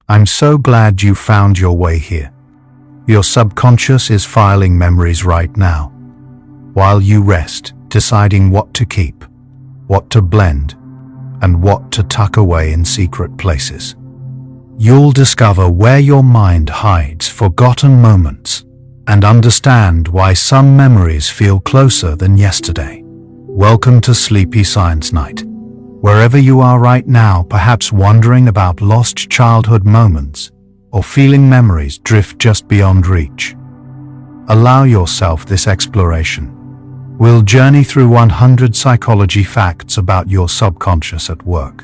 I'm so glad you found your way here. Your subconscious is filing memories right now, while you rest, deciding what to keep, what to blend, and what to tuck away in secret places. You'll discover where your mind hides forgotten moments and understand why some memories feel closer than yesterday. Welcome to Sleepy Science Night. Wherever you are right now, perhaps wondering about lost childhood moments or feeling memories drift just beyond reach. Allow yourself this exploration. We'll journey through 100 psychology facts about your subconscious at work.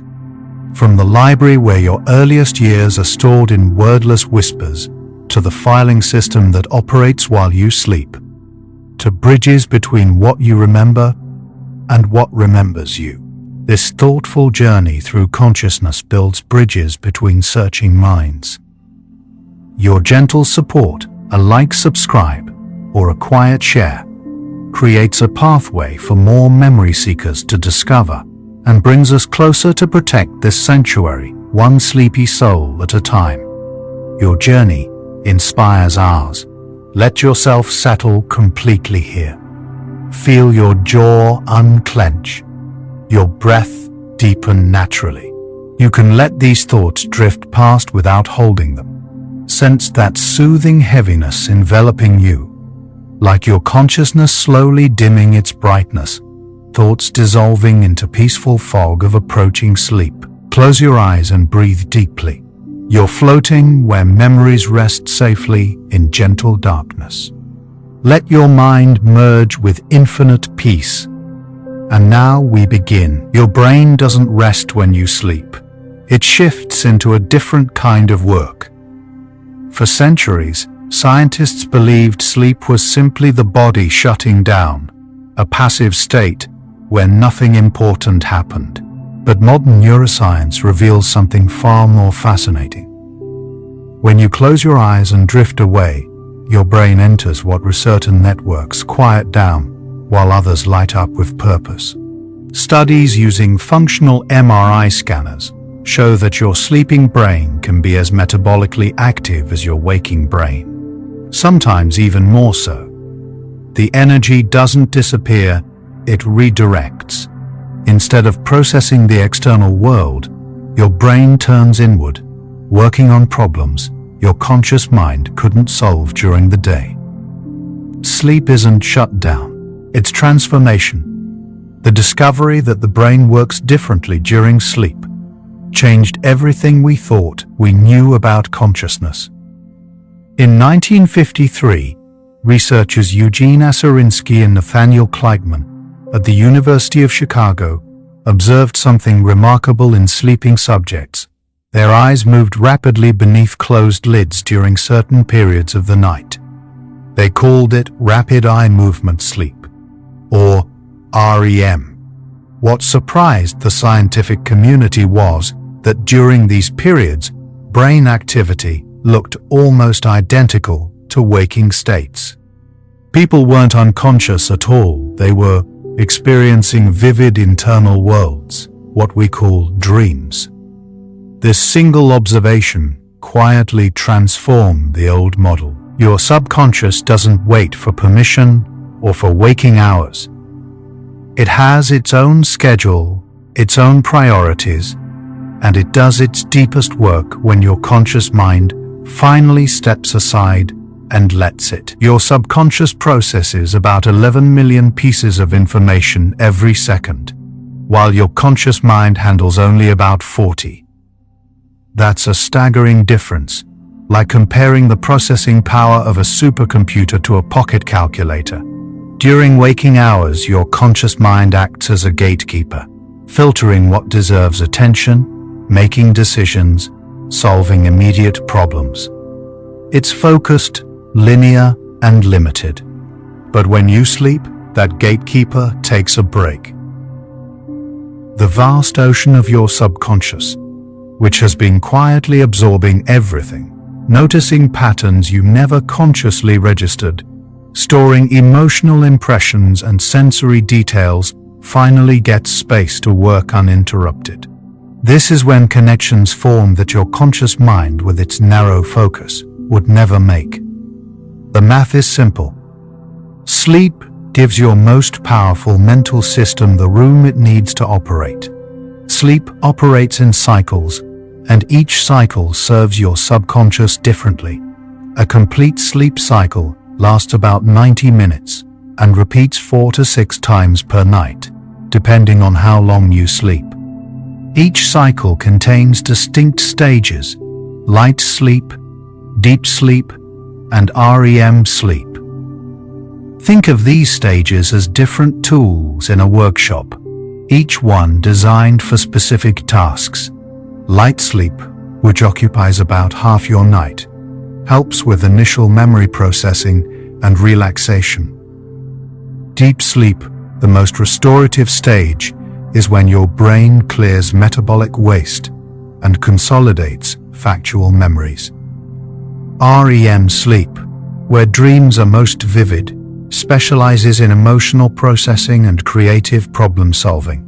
From the library where your earliest years are stored in wordless whispers, to the filing system that operates while you sleep, to bridges between what you remember and what remembers you. This thoughtful journey through consciousness builds bridges between searching minds. Your gentle support, a like, subscribe, or a quiet share, creates a pathway for more memory seekers to discover and brings us closer to protect this sanctuary, one sleepy soul at a time. Your journey inspires ours. Let yourself settle completely here. Feel your jaw unclench, your breath deepen naturally. You can let these thoughts drift past without holding them. Sense that soothing heaviness enveloping you, like your consciousness slowly dimming its brightness, thoughts dissolving into peaceful fog of approaching sleep. Close your eyes and breathe deeply. You're floating where memories rest safely in gentle darkness. Let your mind merge with infinite peace. And now we begin. Your brain doesn't rest when you sleep. It shifts into a different kind of work. For centuries, scientists believed sleep was simply the body shutting down, a passive state where nothing important happened. But modern neuroscience reveals something far more fascinating. When you close your eyes and drift away, your brain enters what certain networks quiet down, while others light up with purpose. Studies using functional MRI scanners show that your sleeping brain can be as metabolically active as your waking brain, sometimes even more so. The energy doesn't disappear, it redirects. Instead of processing the external world, your brain turns inward, working on problems your conscious mind couldn't solve during the day. Sleep isn't shut down, it's transformation. The discovery that the brain works differently during sleep changed everything we thought we knew about consciousness. In 1953, researchers Eugene Aserinsky and Nathaniel Kleitman at the University of Chicago observed something remarkable in sleeping subjects. Their eyes moved rapidly beneath closed lids during certain periods of the night. They called it rapid eye movement sleep, or REM. What surprised the scientific community was that during these periods, brain activity looked almost identical to waking states. People weren't unconscious at all, they were experiencing vivid internal worlds, what we call dreams. This single observation quietly transformed the old model. Your subconscious doesn't wait for permission or for waking hours. It has its own schedule, its own priorities, and it does its deepest work when your conscious mind finally steps aside and lets it. Your subconscious processes about 11 million pieces of information every second, while your conscious mind handles only about 40. That's a staggering difference, like comparing the processing power of a supercomputer to a pocket calculator. During waking hours, your conscious mind acts as a gatekeeper, filtering what deserves attention, making decisions, solving immediate problems. It's focused, linear, and limited. But when you sleep, that gatekeeper takes a break. The vast ocean of your subconscious, which has been quietly absorbing everything, noticing patterns you never consciously registered, storing emotional impressions and sensory details, finally gets space to work uninterrupted. This is when connections form that your conscious mind, with its narrow focus, would never make. The math is simple. Sleep gives your most powerful mental system the room it needs to operate. Sleep operates in cycles, and each cycle serves your subconscious differently. A complete sleep cycle lasts about 90 minutes and repeats 4 to 6 times per night, depending on how long you sleep. Each cycle contains distinct stages: light sleep, deep sleep, and REM sleep. Think of these stages as different tools in a workshop, each one designed for specific tasks. Light sleep, which occupies about half your night, helps with initial memory processing and relaxation. Deep sleep, the most restorative stage, is when your brain clears metabolic waste and consolidates factual memories. REM sleep, where dreams are most vivid, specializes in emotional processing and creative problem solving.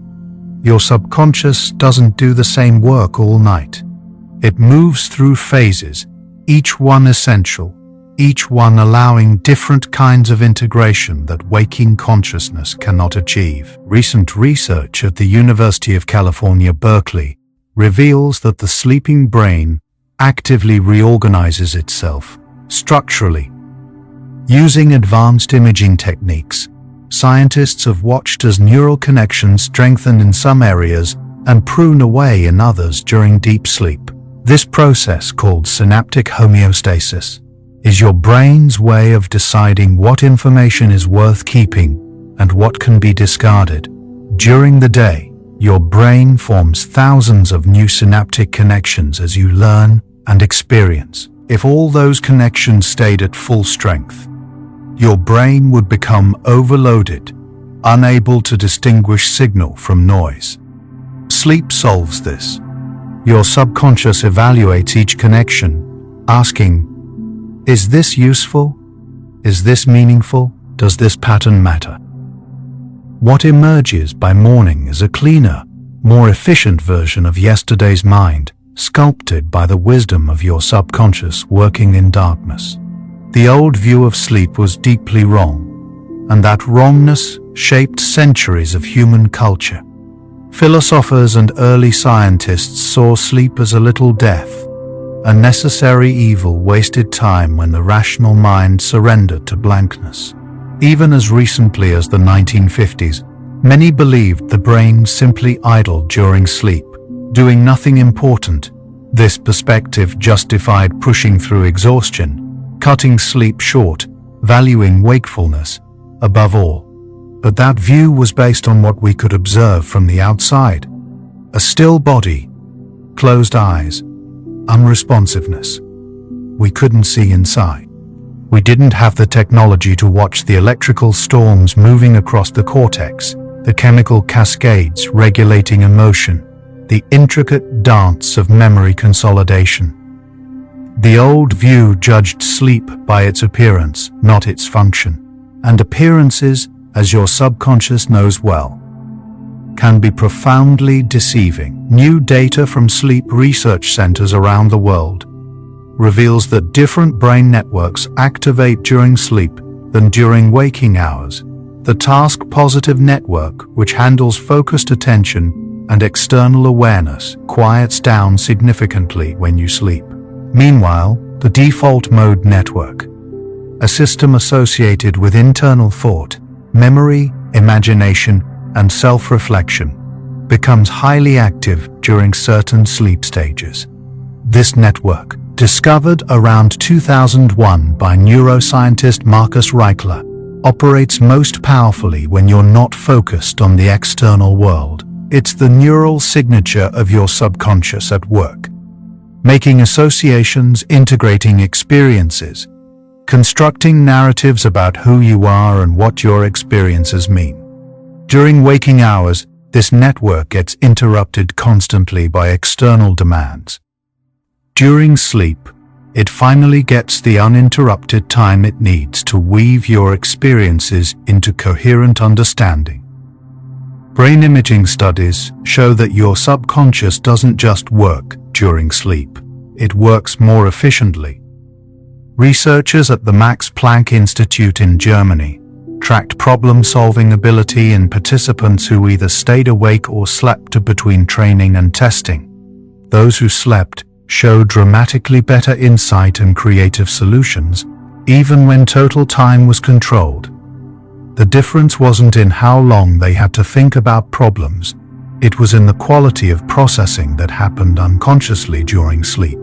Your subconscious doesn't do the same work all night. It moves through phases, each one essential, each one allowing different kinds of integration that waking consciousness cannot achieve. Recent research at the University of California, Berkeley, reveals that the sleeping brain actively reorganizes itself structurally. Using advanced imaging techniques, scientists have watched as neural connections strengthen in some areas and prune away in others during deep sleep. This process, called synaptic homeostasis, is your brain's way of deciding what information is worth keeping and what can be discarded. During the day, your brain forms thousands of new synaptic connections as you learn and experience. If all those connections stayed at full strength, your brain would become overloaded, unable to distinguish signal from noise. Sleep solves this. Your subconscious evaluates each connection, asking, is this useful? Is this meaningful? Does this pattern matter? What emerges by morning is a cleaner, more efficient version of yesterday's mind, sculpted by the wisdom of your subconscious working in darkness. The old view of sleep was deeply wrong, and that wrongness shaped centuries of human culture. Philosophers and early scientists saw sleep as a little death, a necessary evil, wasted time when the rational mind surrendered to blankness. Even as recently as the 1950s, many believed the brain simply idled during sleep, doing nothing important. This perspective justified pushing through exhaustion, cutting sleep short, valuing wakefulness above all. But that view was based on what we could observe from the outside: a still body, closed eyes, unresponsiveness. We couldn't see inside. We didn't have the technology to watch the electrical storms moving across the cortex, the chemical cascades regulating emotion, the intricate dance of memory consolidation. The old view judged sleep by its appearance, not its function. And appearances, as your subconscious knows well, can be profoundly deceiving. New data from sleep research centers around the world reveals that different brain networks activate during sleep than during waking hours. The task-positive network, which handles focused attention and external awareness, quiets down significantly when you sleep. Meanwhile, the default mode network, a system associated with internal thought, memory, imagination, and self-reflection, becomes highly active during certain sleep stages. This network, discovered around 2001 by neuroscientist Marcus Reichler, operates most powerfully when you're not focused on the external world. It's the neural signature of your subconscious at work, making associations, integrating experiences, constructing narratives about who you are and what your experiences mean. During waking hours, this network gets interrupted constantly by external demands. During sleep, it finally gets the uninterrupted time it needs to weave your experiences into coherent understanding. Brain imaging studies show that your subconscious doesn't just work during sleep, it works more efficiently. Researchers at the Max Planck Institute in Germany tracked problem-solving ability in participants who either stayed awake or slept between training and testing. Those who slept showed dramatically better insight and creative solutions, even when total time was controlled. The difference wasn't in how long they had to think about problems, it was in the quality of processing that happened unconsciously during sleep.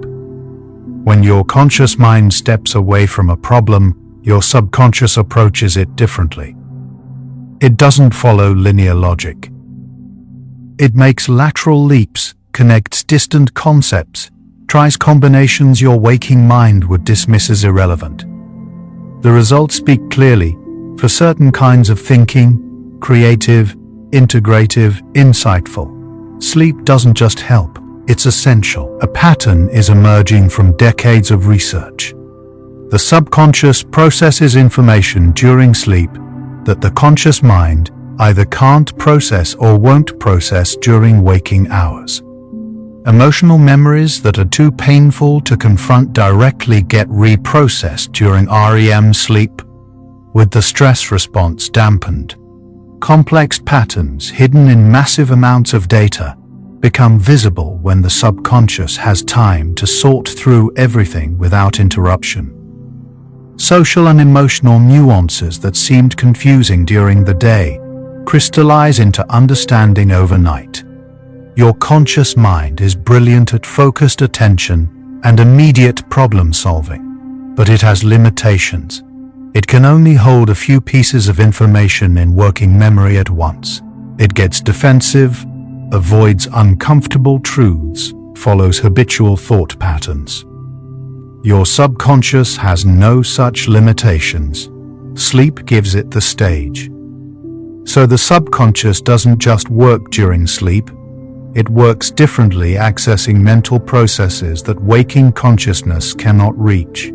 When your conscious mind steps away from a problem, your subconscious approaches it differently. It doesn't follow linear logic. It makes lateral leaps, connects distant concepts, tries combinations your waking mind would dismiss as irrelevant. The results speak clearly. For certain kinds of thinking, creative, integrative, insightful, sleep doesn't just help, it's essential. A pattern is emerging from decades of research. The subconscious processes information during sleep that the conscious mind either can't process or won't process during waking hours. Emotional memories that are too painful to confront directly get reprocessed during REM sleep, with the stress response dampened. Complex patterns hidden in massive amounts of data become visible when the subconscious has time to sort through everything without interruption. Social and emotional nuances that seemed confusing during the day crystallize into understanding overnight. Your conscious mind is brilliant at focused attention and immediate problem solving, but it has limitations. It can only hold a few pieces of information in working memory at once. It gets defensive, avoids uncomfortable truths, follows habitual thought patterns. Your subconscious has no such limitations. Sleep gives it the stage. So the subconscious doesn't just work during sleep, it works differently, accessing mental processes that waking consciousness cannot reach.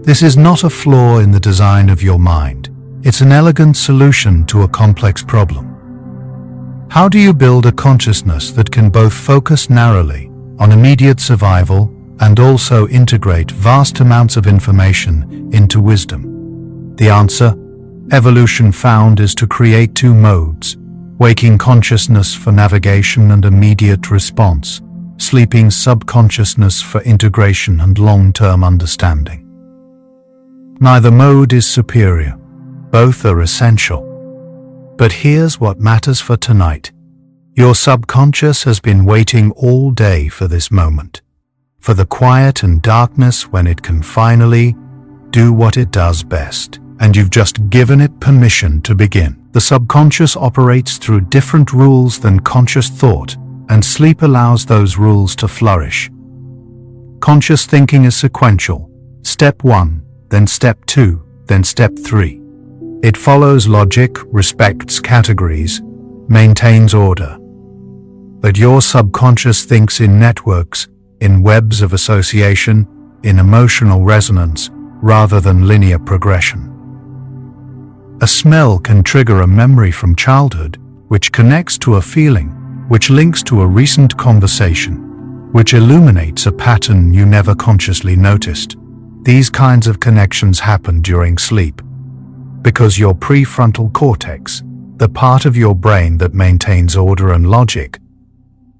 This is not a flaw in the design of your mind. It's an elegant solution to a complex problem. How do you build a consciousness that can both focus narrowly on immediate survival and also integrate vast amounts of information into wisdom? The answer, evolution found, is to create two modes: waking consciousness for navigation and immediate response, sleeping subconsciousness for integration and long-term understanding. Neither mode is superior. Both are essential. But here's what matters for tonight. Your subconscious has been waiting all day for this moment, for the quiet and darkness when it can finally do what it does best, and you've just given it permission to begin. The subconscious operates through different rules than conscious thought, and sleep allows those rules to flourish. Conscious thinking is sequential. Step 1, then step 2, then step 3. It follows logic, respects categories, maintains order. But your subconscious thinks in networks, in webs of association, in emotional resonance, rather than linear progression. A smell can trigger a memory from childhood, which connects to a feeling, which links to a recent conversation, which illuminates a pattern you never consciously noticed. These kinds of connections happen during sleep because your prefrontal cortex, the part of your brain that maintains order and logic,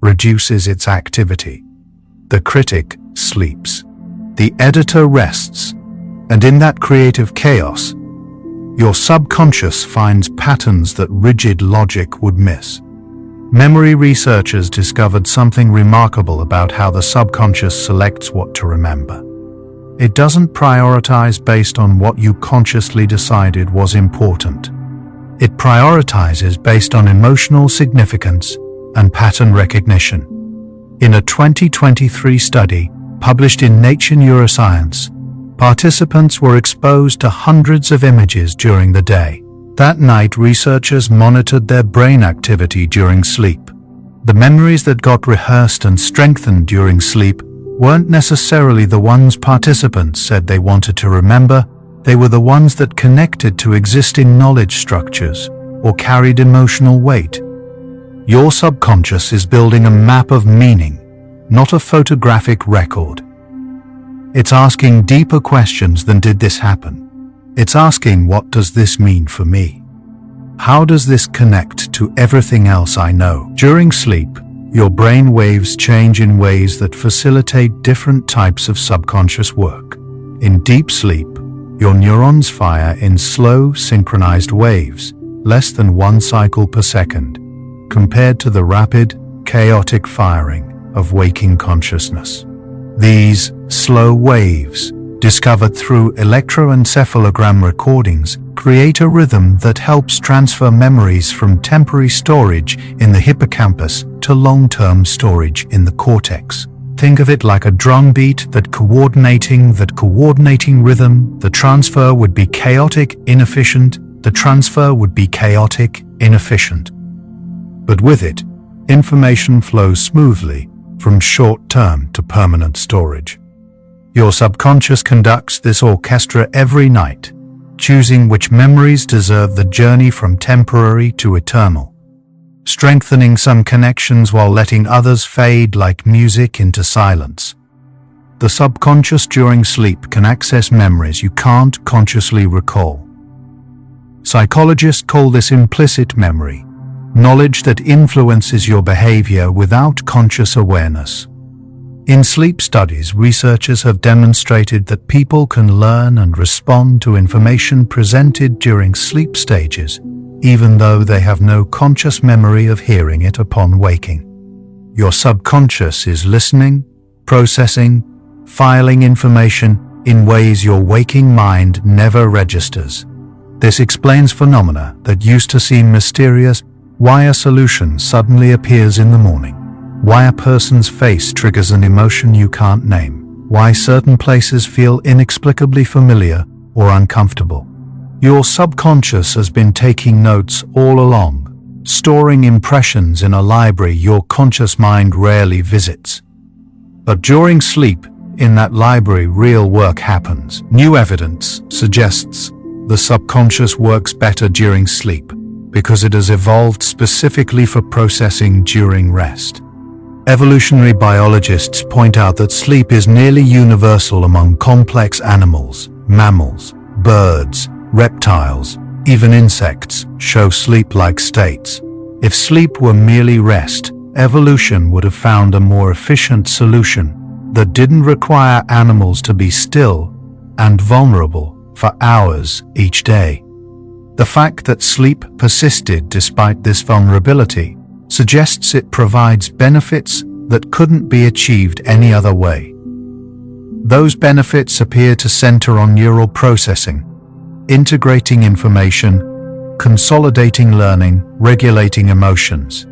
reduces its activity. The critic sleeps. The editor rests. And in that creative chaos, your subconscious finds patterns that rigid logic would miss. Memory researchers discovered something remarkable about how the subconscious selects what to remember. It doesn't prioritize based on what you consciously decided was important. It prioritizes based on emotional significance and pattern recognition. In a 2023 study published in Nature Neuroscience, participants were exposed to hundreds of images during the day. That night, researchers monitored their brain activity during sleep. The memories that got rehearsed and strengthened during sleep weren't necessarily the ones participants said they wanted to remember. They were the ones that connected to existing knowledge structures or carried emotional weight. Your subconscious is building a map of meaning, not a photographic record. It's asking deeper questions than "did this happen?" It's asking, "what does this mean for me? How does this connect to everything else I know?" During sleep, your brain waves change in ways that facilitate different types of subconscious work. In deep sleep, your neurons fire in slow, synchronized waves, less than 1 cycle per second, compared to the rapid, chaotic firing of waking consciousness. These slow waves, discovered through electroencephalogram recordings, create a rhythm that helps transfer memories from temporary storage in the hippocampus to long-term storage in the cortex. Think of it like a drum beat, that coordinating rhythm. The transfer would be chaotic, inefficient. But with it, information flows smoothly from short-term to permanent storage. Your subconscious conducts this orchestra every night, choosing which memories deserve the journey from temporary to eternal, strengthening some connections while letting others fade like music into silence. The subconscious during sleep can access memories you can't consciously recall. Psychologists call this implicit memory, knowledge that influences your behavior without conscious awareness. In sleep studies, researchers have demonstrated that people can learn and respond to information presented during sleep stages, even though they have no conscious memory of hearing it upon waking. Your subconscious is listening, processing, filing information in ways your waking mind never registers. This explains phenomena that used to seem mysterious: why a solution suddenly appears in the morning, why a person's face triggers an emotion you can't name, why certain places feel inexplicably familiar or uncomfortable. Your subconscious has been taking notes all along, storing impressions in a library your conscious mind rarely visits. But during sleep, in that library, real work happens. New evidence suggests the subconscious works better during sleep because it has evolved specifically for processing during rest. Evolutionary biologists point out that sleep is nearly universal among complex animals. Mammals, birds, reptiles, even insects show sleep-like states. If sleep were merely rest, evolution would have found a more efficient solution that didn't require animals to be still and vulnerable for hours each day. The fact that sleep persisted despite this vulnerability suggests it provides benefits that couldn't be achieved any other way. Those benefits appear to center on neural processing, integrating information, consolidating learning, regulating emotions.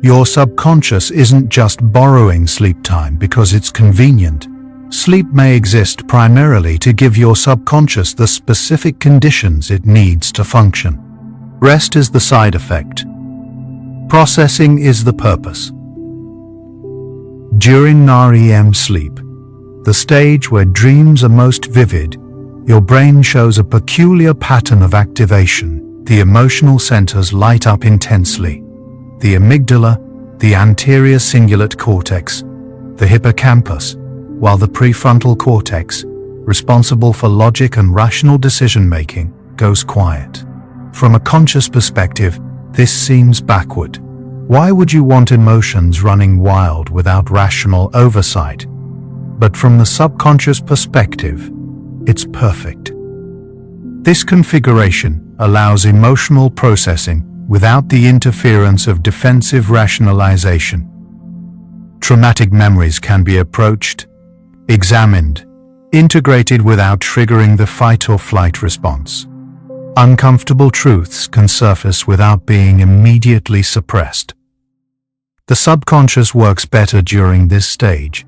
Your subconscious isn't just borrowing sleep time because it's convenient. Sleep may exist primarily to give your subconscious the specific conditions it needs to function. Rest is the side effect. Processing is the purpose. During REM sleep, the stage where dreams are most vivid, your brain shows a peculiar pattern of activation. The emotional centers light up intensely. The amygdala, the anterior cingulate cortex, the hippocampus, while the prefrontal cortex, responsible for logic and rational decision-making, goes quiet. From a conscious perspective, this seems backward. Why would you want emotions running wild without rational oversight? But from the subconscious perspective, it's perfect. This configuration allows emotional processing without the interference of defensive rationalization. Traumatic memories can be approached, examined, integrated without triggering the fight or flight response. Uncomfortable truths can surface without being immediately suppressed. The subconscious works better during this stage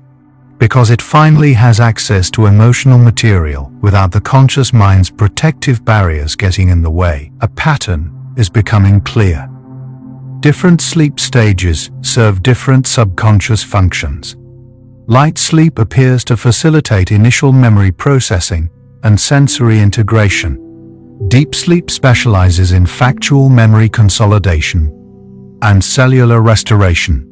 because it finally has access to emotional material without the conscious mind's protective barriers getting in the way. A pattern is becoming clear. Different sleep stages serve different subconscious functions. Light sleep appears to facilitate initial memory processing and sensory integration. Deep sleep specializes in factual memory consolidation. and cellular restoration.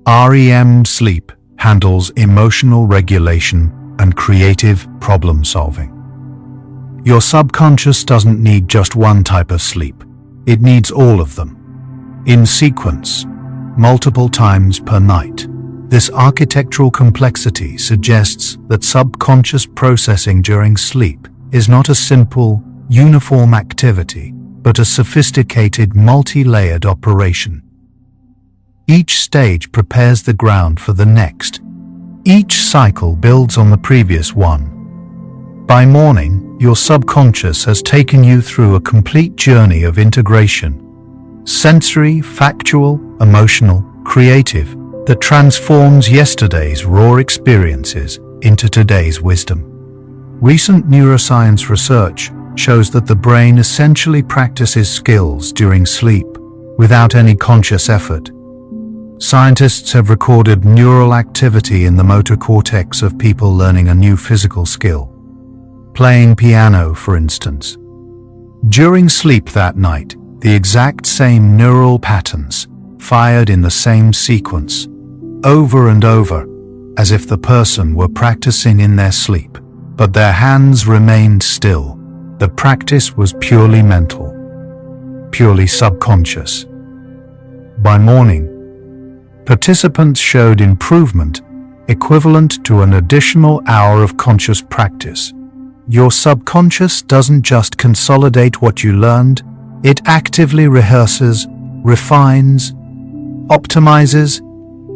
REM sleep handles emotional regulation and creative problem-solving. Your subconscious doesn't need just one type of sleep. It needs all of them, in sequence, multiple times per night. This architectural complexity suggests that subconscious processing during sleep is not a simple, uniform activity, but a sophisticated, multi-layered operation. Each stage prepares the ground for the next. Each cycle builds on the previous one. By morning, your subconscious has taken you through a complete journey of integration, sensory, factual, emotional, creative, that transforms yesterday's raw experiences into today's wisdom. Recent neuroscience research shows that the brain essentially practices skills during sleep without any conscious effort. Scientists have recorded neural activity in the motor cortex of people learning a new physical skill, playing piano, for instance. During sleep that night, the exact same neural patterns fired in the same sequence, over and over, as if the person were practicing in their sleep, but their hands remained still. The practice was purely mental, purely subconscious. By morning, participants showed improvement equivalent to an additional hour of conscious practice. Your subconscious doesn't just consolidate what you learned, it actively rehearses, refines, optimizes.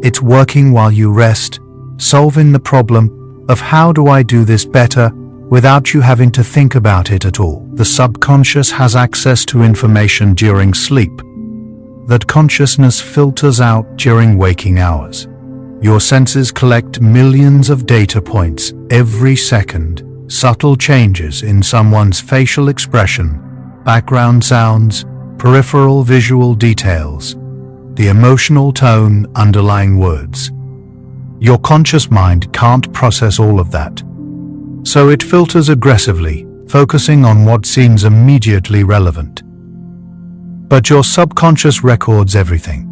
It's working while you rest, solving the problem of how do I do this better without you having to think about it at all. The subconscious has access to information during sleep that consciousness filters out during waking hours. Your senses collect millions of data points every second, subtle changes in someone's facial expression, background sounds, peripheral visual details, the emotional tone underlying words. Your conscious mind can't process all of that, so it filters aggressively, focusing on what seems immediately relevant. But your subconscious records everything.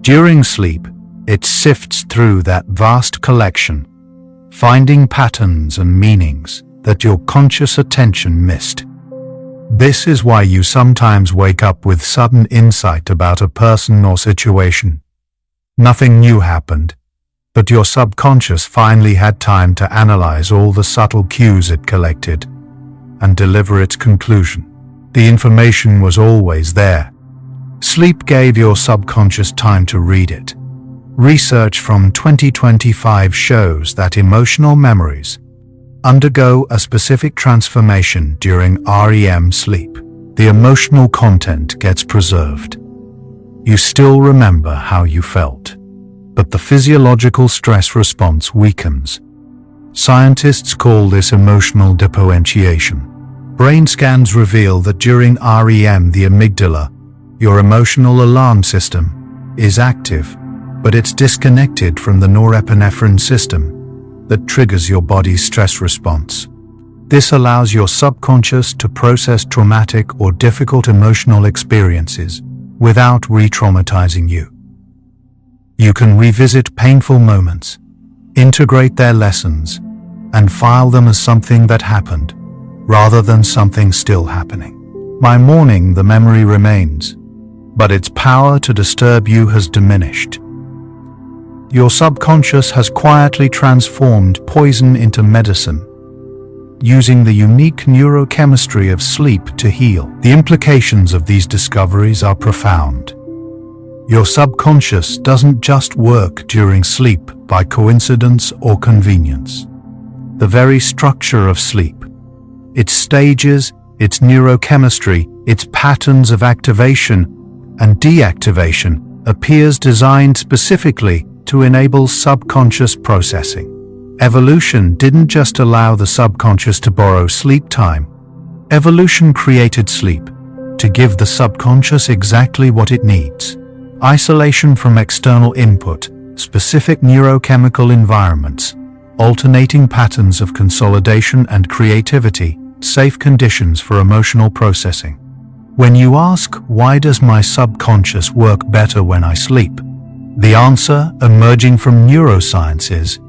During sleep, it sifts through that vast collection, finding patterns and meanings that your conscious attention missed. This is why you sometimes wake up with sudden insight about a person or situation. Nothing new happened, but your subconscious finally had time to analyze all the subtle cues it collected and deliver its conclusion. The information was always there. Sleep gave your subconscious time to read it. Research from 2025 shows that emotional memories undergo a specific transformation during REM sleep. The emotional content gets preserved. You still remember how you felt, but the physiological stress response weakens. Scientists call this emotional differentiation. Brain scans reveal that during REM, the amygdala, your emotional alarm system, is active, but it's disconnected from the norepinephrine system that triggers your body's stress response. This allows your subconscious to process traumatic or difficult emotional experiences without re-traumatizing you. You can revisit painful moments, integrate their lessons, and file them as something that happened, rather than something still happening. By morning, the memory remains, but its power to disturb you has diminished. Your subconscious has quietly transformed poison into medicine, using the unique neurochemistry of sleep to heal. The implications of these discoveries are profound. Your subconscious doesn't just work during sleep by coincidence or convenience. The very structure of sleep, its stages, its neurochemistry, its patterns of activation and deactivation appears designed specifically to enable subconscious processing. Evolution didn't just allow the subconscious to borrow sleep time. Evolution created sleep to give the subconscious exactly what it needs. Isolation from external input, specific neurochemical environments, alternating patterns of consolidation and creativity, safe conditions for emotional processing. When you ask, why does my subconscious work better when I sleep? The answer, emerging from neuroscience, is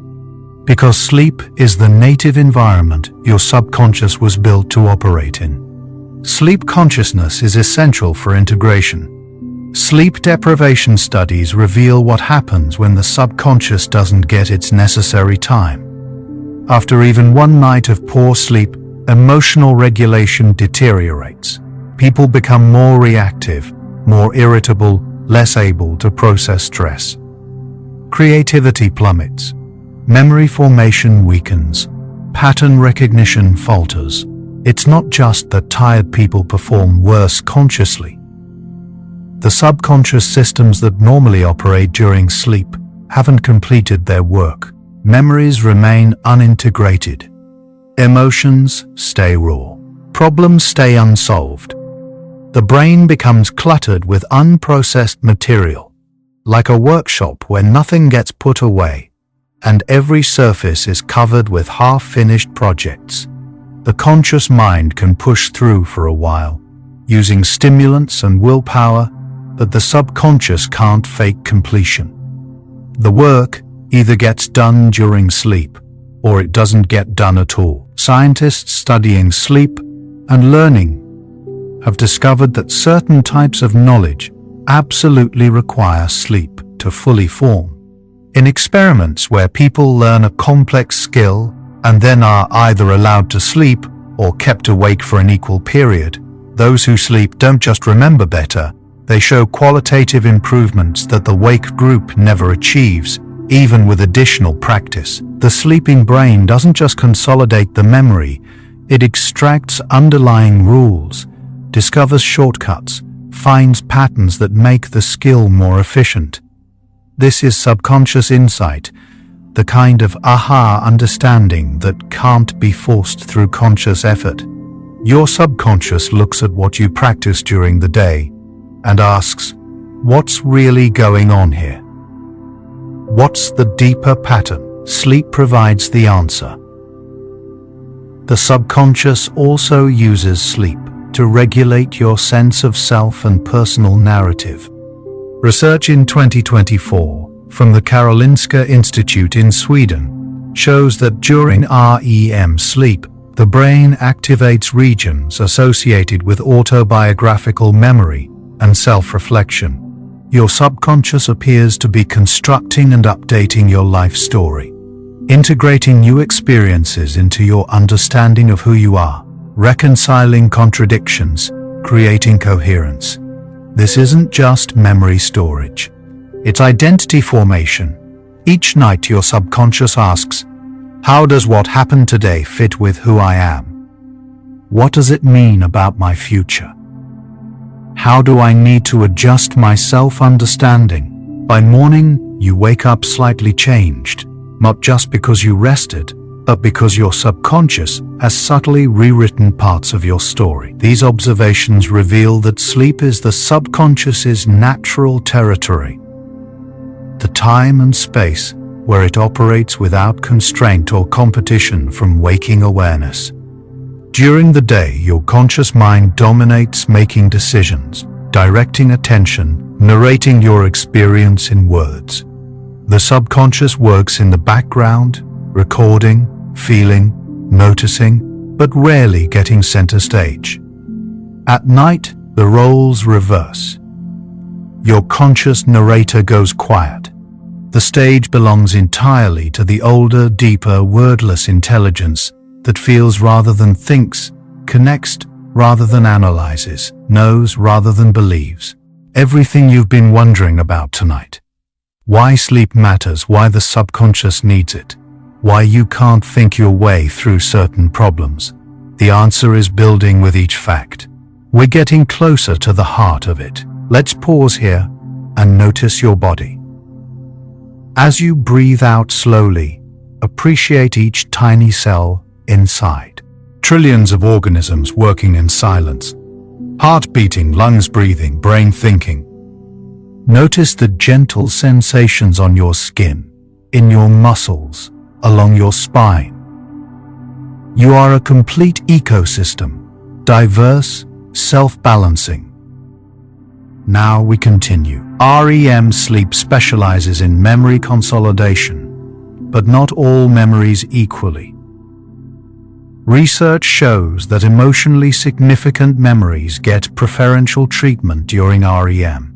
because sleep is the native environment your subconscious was built to operate in. Sleep consciousness is essential for integration. Sleep deprivation studies reveal what happens when the subconscious doesn't get its necessary time. After even one night of poor sleep, emotional regulation deteriorates. People become more reactive, more irritable, less able to process stress. Creativity plummets. Memory formation weakens. Pattern recognition falters. It's not just that tired people perform worse consciously. The subconscious systems that normally operate during sleep haven't completed their work. Memories remain unintegrated. Emotions stay raw. Problems stay unsolved. The brain becomes cluttered with unprocessed material, like a workshop where nothing gets put away, and every surface is covered with half-finished projects. The conscious mind can push through for a while, using stimulants and willpower, but the subconscious can't fake completion. The work either gets done during sleep, or it doesn't get done at all. Scientists studying sleep and learning have discovered that certain types of knowledge absolutely require sleep to fully form. In experiments where people learn a complex skill and then are either allowed to sleep or kept awake for an equal period, those who sleep don't just remember better, they show qualitative improvements that the wake group never achieves, even with additional practice. The sleeping brain doesn't just consolidate the memory, it extracts underlying rules, discovers shortcuts, finds patterns that make the skill more efficient. This is subconscious insight, the kind of aha understanding that can't be forced through conscious effort. Your subconscious looks at what you practice during the day and asks, what's really going on here? What's the deeper pattern? Sleep provides the answer. The subconscious also uses sleep to regulate your sense of self and personal narrative. Research in 2024 from the Karolinska Institute in Sweden shows that during REM sleep, the brain activates regions associated with autobiographical memory and self-reflection. Your subconscious appears to be constructing and updating your life story, integrating new experiences into your understanding of who you are, reconciling contradictions, creating coherence. This isn't just memory storage. It's identity formation. Each night your subconscious asks, how does what happened today fit with who I am? What does it mean about my future? How do I need to adjust my self-understanding? By morning, you wake up slightly changed, not just because you rested, but because your subconscious has subtly rewritten parts of your story. These observations reveal that sleep is the subconscious's natural territory, the time and space where it operates without constraint or competition from waking awareness. During the day, your conscious mind dominates making decisions, directing attention, narrating your experience in words. The subconscious works in the background, recording, feeling, noticing, but rarely getting center stage. At night, the roles reverse. Your conscious narrator goes quiet. The stage belongs entirely to the older, deeper, wordless intelligence that feels rather than thinks, connects rather than analyzes, knows rather than believes. Everything you've been wondering about tonight. Why sleep matters, why the subconscious needs it, why you can't think your way through certain problems. The answer is building with each fact. We're getting closer to the heart of it. Let's pause here and notice your body. As you breathe out slowly, appreciate each tiny cell inside. Trillions of organisms working in silence. Heart beating, lungs breathing, brain thinking. Notice the gentle sensations on your skin, in your muscles, along your spine. You are a complete ecosystem, diverse, self-balancing. Now we continue. REM sleep specializes in memory consolidation, but not all memories equally. Research shows that emotionally significant memories get preferential treatment during REM.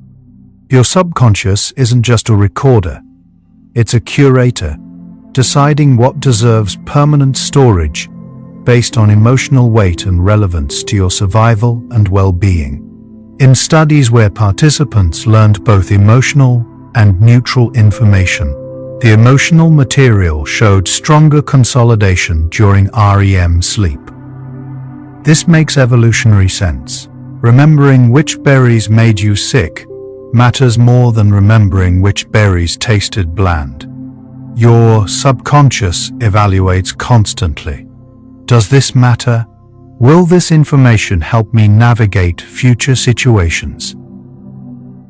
Your subconscious isn't just a recorder, it's a curator, deciding what deserves permanent storage based on emotional weight and relevance to your survival and well-being. In studies where participants learned both emotional and neutral information, the emotional material showed stronger consolidation during REM sleep. This makes evolutionary sense. Remembering which berries made you sick matters more than remembering which berries tasted bland. Your subconscious evaluates constantly. Does this matter? Will this information help me navigate future situations?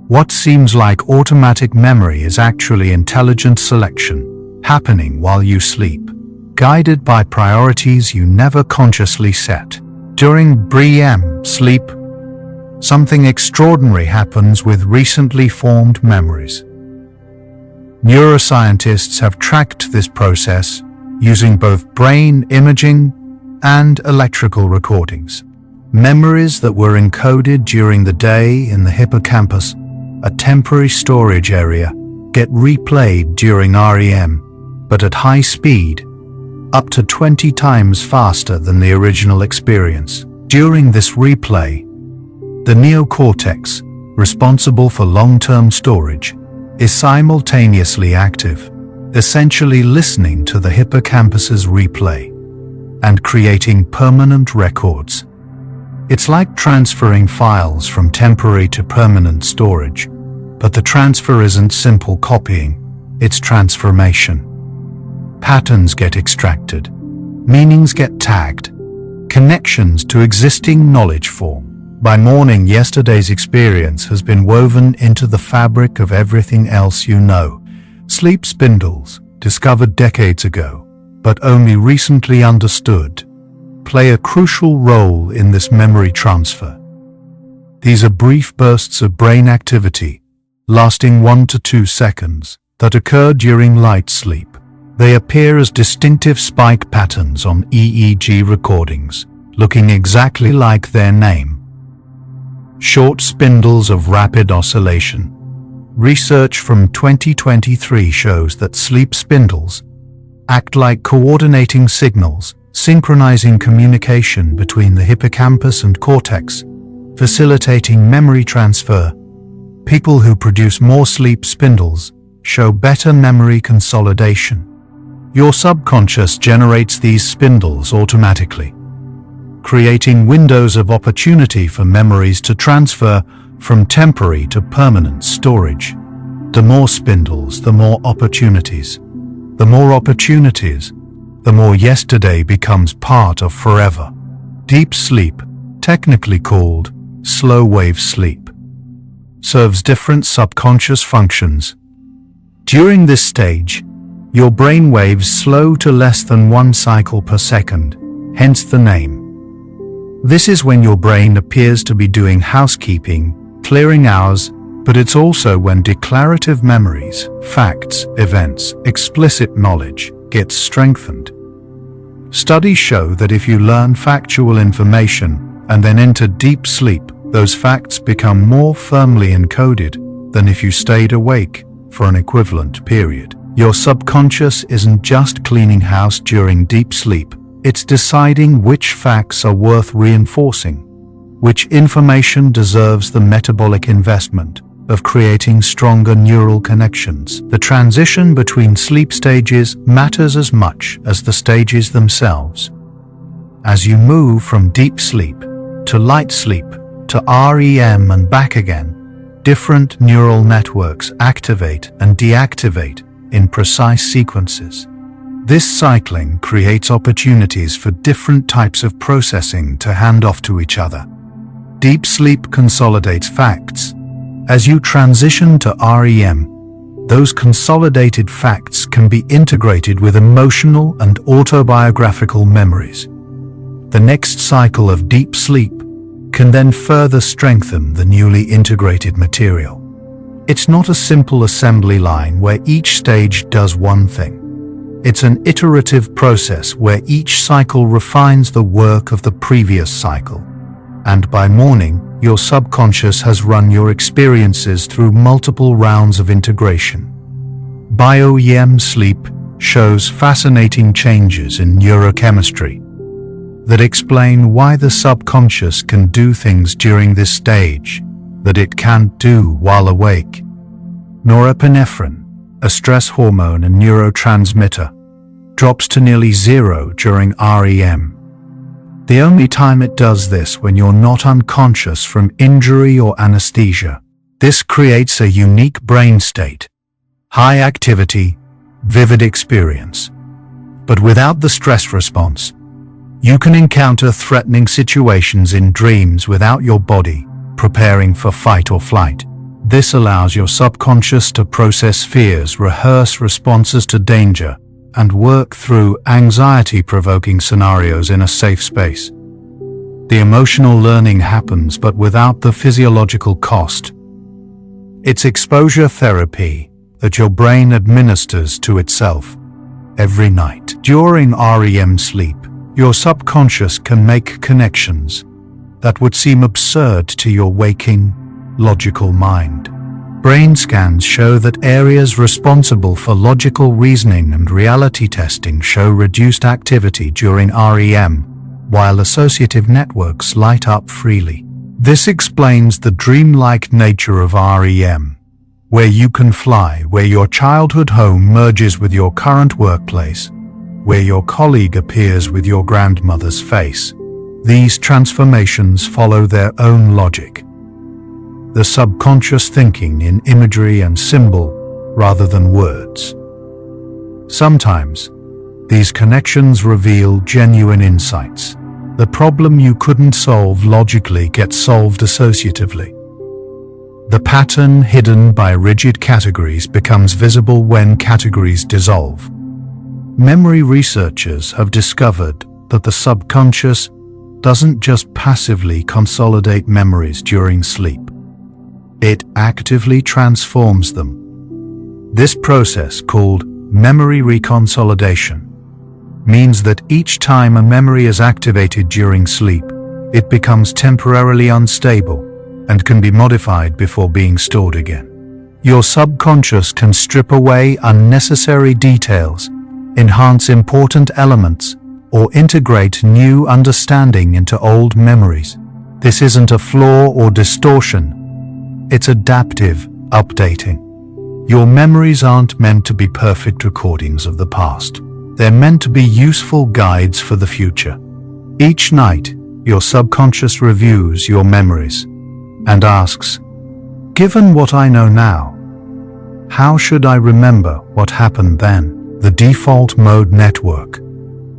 What seems like automatic memory is actually intelligent selection, happening while you sleep, guided by priorities you never consciously set. During REM sleep, something extraordinary happens with recently formed memories. Neuroscientists have tracked this process using both brain imaging and electrical recordings. Memories that were encoded during the day in the hippocampus, a temporary storage area, get replayed during REM, but at high speed, up to 20 times faster than the original experience. During this replay, the neocortex, responsible for long-term storage, is simultaneously active, essentially listening to the hippocampus's replay and creating permanent records. It's like transferring files from temporary to permanent storage, but the transfer isn't simple copying, it's transformation. Patterns get extracted, meanings get tagged, connections to existing knowledge form. By morning, yesterday's experience has been woven into the fabric of everything else you know. Sleep spindles, discovered decades ago, but only recently understood, play a crucial role in this memory transfer. These are brief bursts of brain activity, lasting 1 to 2 seconds, that occur during light sleep. They appear as distinctive spike patterns on EEG recordings, looking exactly like their name. Short spindles of rapid oscillation. Research from 2023 shows that sleep spindles act like coordinating signals, synchronizing communication between the hippocampus and cortex, facilitating memory transfer. People who produce more sleep spindles show better memory consolidation. Your subconscious generates these spindles automatically, creating windows of opportunity for memories to transfer from temporary to permanent storage. The more spindles, the more opportunities. The more opportunities, the more yesterday becomes part of forever. Deep sleep, technically called slow wave sleep, serves different subconscious functions. During this stage, your brain waves slow to less than 1 cycle per second, hence the name. This is when your brain appears to be doing housekeeping, clearing hours, but it's also when declarative memories, facts, events, explicit knowledge gets strengthened. Studies show that if you learn factual information and then enter deep sleep, those facts become more firmly encoded than if you stayed awake for an equivalent period. Your subconscious isn't just cleaning house during deep sleep, it's deciding which facts are worth reinforcing, which information deserves the metabolic investment of creating stronger neural connections. The transition between sleep stages matters as much as the stages themselves. As you move from deep sleep to light sleep to REM and back again, different neural networks activate and deactivate in precise sequences. This cycling creates opportunities for different types of processing to hand off to each other. Deep sleep consolidates facts. As you transition to REM, those consolidated facts can be integrated with emotional and autobiographical memories. The next cycle of deep sleep can then further strengthen the newly integrated material. It's not a simple assembly line where each stage does one thing. It's an iterative process where each cycle refines the work of the previous cycle. And by morning, your subconscious has run your experiences through multiple rounds of integration. Bio-REM sleep shows fascinating changes in neurochemistry that explain why the subconscious can do things during this stage that it can't do while awake. Norepinephrine, a stress hormone and neurotransmitter, drops to nearly zero during REM. The only time it does this when you're not unconscious from injury or anesthesia. This creates a unique brain state, high activity, vivid experience. But without the stress response, you can encounter threatening situations in dreams without your body preparing for fight or flight. This allows your subconscious to process fears, rehearse responses to danger, and work through anxiety-provoking scenarios in a safe space. The emotional learning happens, but without the physiological cost. It's exposure therapy that your brain administers to itself every night. During REM sleep, your subconscious can make connections that would seem absurd to your waking, logical mind. Brain scans show that areas responsible for logical reasoning and reality testing show reduced activity during REM, while associative networks light up freely. This explains the dreamlike nature of REM, where you can fly, where your childhood home merges with your current workplace, where your colleague appears with your grandmother's face. These transformations follow their own logic. The subconscious thinking in imagery and symbol rather than words. Sometimes, these connections reveal genuine insights. The problem you couldn't solve logically gets solved associatively. The pattern hidden by rigid categories becomes visible when categories dissolve. Memory researchers have discovered that the subconscious doesn't just passively consolidate memories during sleep. It actively transforms them. This process, called memory reconsolidation, means that each time a memory is activated during sleep, it becomes temporarily unstable and can be modified before being stored again. Your subconscious can strip away unnecessary details, enhance important elements, or integrate new understanding into old memories. This isn't a flaw or distortion. It's adaptive updating. Your memories aren't meant to be perfect recordings of the past. They're meant to be useful guides for the future. Each night, your subconscious reviews your memories and asks, "Given what I know now, how should I remember what happened then?" The default mode network,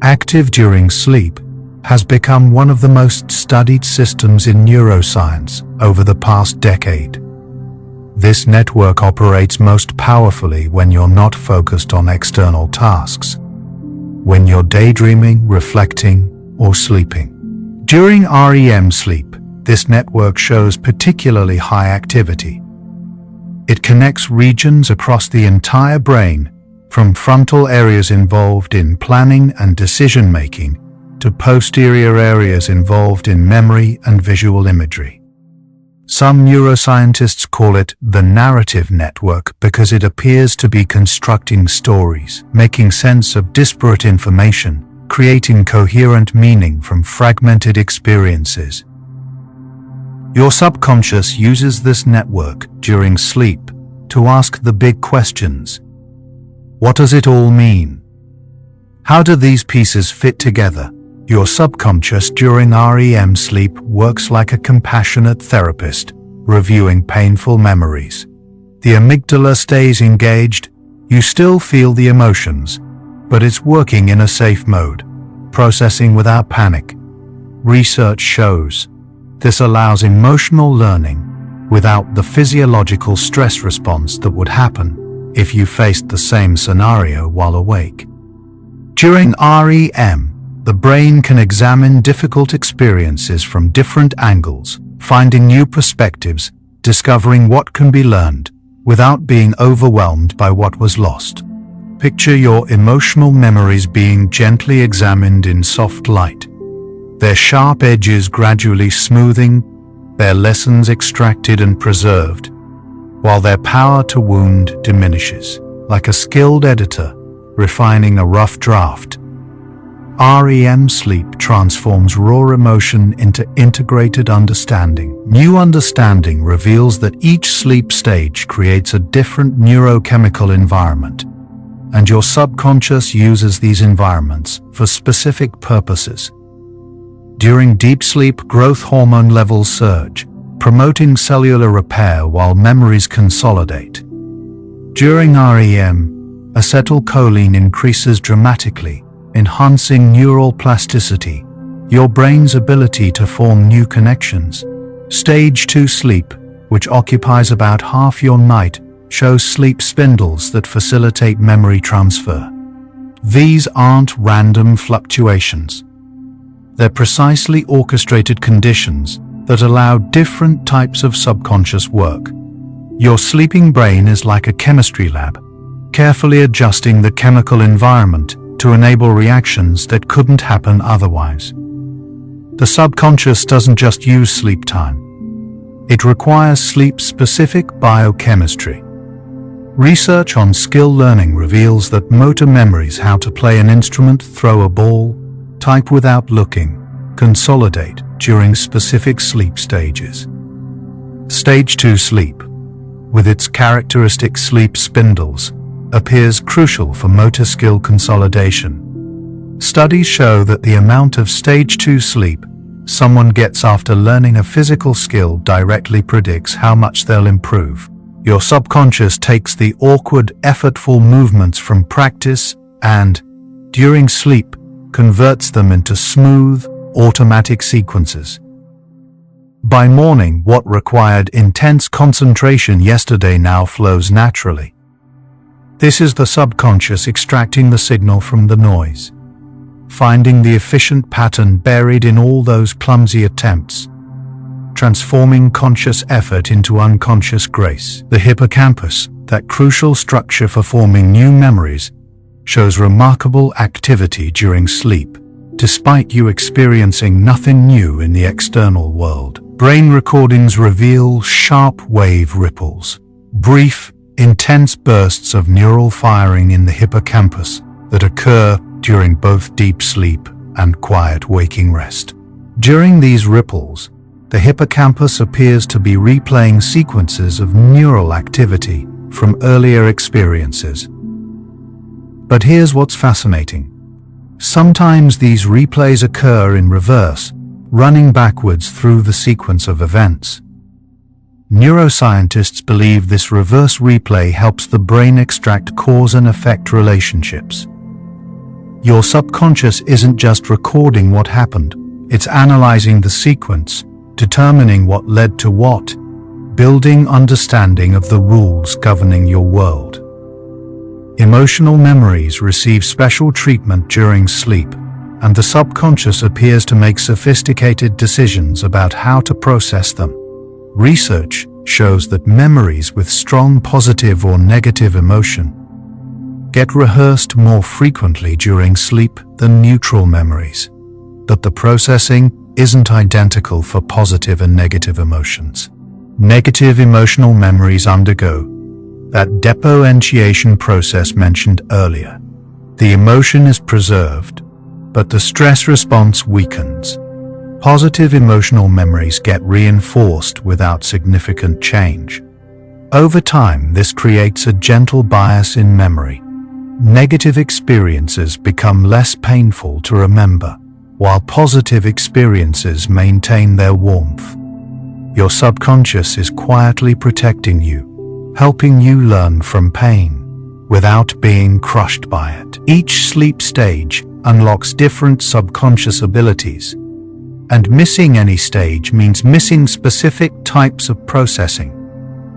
active during sleep, has become one of the most studied systems in neuroscience over the past decade. This network operates most powerfully when you're not focused on external tasks, when you're daydreaming, reflecting, or sleeping. During REM sleep, this network shows particularly high activity. It connects regions across the entire brain, from frontal areas involved in planning and decision-making to posterior areas involved in memory and visual imagery. Some neuroscientists call it the narrative network because it appears to be constructing stories, making sense of disparate information, creating coherent meaning from fragmented experiences. Your subconscious uses this network during sleep to ask the big questions. What does it all mean? How do these pieces fit together? Your subconscious during REM sleep works like a compassionate therapist, reviewing painful memories. The amygdala stays engaged. You still feel the emotions, but it's working in a safe mode, processing without panic. Research shows this allows emotional learning without the physiological stress response that would happen if you faced the same scenario while awake. During REM, the brain can examine difficult experiences from different angles, finding new perspectives, discovering what can be learned, without being overwhelmed by what was lost. Picture your emotional memories being gently examined in soft light, their sharp edges gradually smoothing, their lessons extracted and preserved, while their power to wound diminishes, like a skilled editor refining a rough draft. REM sleep transforms raw emotion into integrated understanding. New understanding reveals that each sleep stage creates a different neurochemical environment, and your subconscious uses these environments for specific purposes. During deep sleep, growth hormone levels surge, promoting cellular repair while memories consolidate. During REM, acetylcholine increases dramatically, enhancing neural plasticity, your brain's ability to form new connections. Stage 2 sleep, which occupies about half your night, shows sleep spindles that facilitate memory transfer. These aren't random fluctuations. They're precisely orchestrated conditions that allow different types of subconscious work. Your sleeping brain is like a chemistry lab, carefully adjusting the chemical environment to enable reactions that couldn't happen otherwise. The subconscious doesn't just use sleep time. It requires sleep-specific biochemistry. Research on skill learning reveals that motor memories, how to play an instrument, throw a ball, type without looking, consolidate during specific sleep stages. Stage 2 sleep, with its characteristic sleep spindles, appears crucial for motor skill consolidation. Studies show that the amount of stage 2 sleep someone gets after learning a physical skill directly predicts how much they'll improve. Your subconscious takes the awkward, effortful movements from practice and, during sleep, converts them into smooth, automatic sequences. By morning, what required intense concentration yesterday now flows naturally. This is the subconscious extracting the signal from the noise, finding the efficient pattern buried in all those clumsy attempts, transforming conscious effort into unconscious grace. The hippocampus, that crucial structure for forming new memories, shows remarkable activity during sleep, despite you experiencing nothing new in the external world. Brain recordings reveal sharp wave ripples, brief, intense bursts of neural firing in the hippocampus that occur during both deep sleep and quiet waking rest. During these ripples, the hippocampus appears to be replaying sequences of neural activity from earlier experiences. But here's what's fascinating. Sometimes these replays occur in reverse, running backwards through the sequence of events. Neuroscientists believe this reverse replay helps the brain extract cause and effect relationships. Your subconscious isn't just recording what happened, it's analyzing the sequence, determining what led to what, building understanding of the rules governing your world. Emotional memories receive special treatment during sleep, and the subconscious appears to make sophisticated decisions about how to process them. Research shows that memories with strong positive or negative emotion get rehearsed more frequently during sleep than neutral memories, but the processing isn't identical for positive and negative emotions. Negative emotional memories undergo that depoentiation process mentioned earlier. The emotion is preserved, but the stress response weakens. Positive emotional memories get reinforced without significant change. Over time, this creates a gentle bias in memory. Negative experiences become less painful to remember, while positive experiences maintain their warmth. Your subconscious is quietly protecting you, helping you learn from pain without being crushed by it. Each sleep stage unlocks different subconscious abilities, and missing any stage means missing specific types of processing.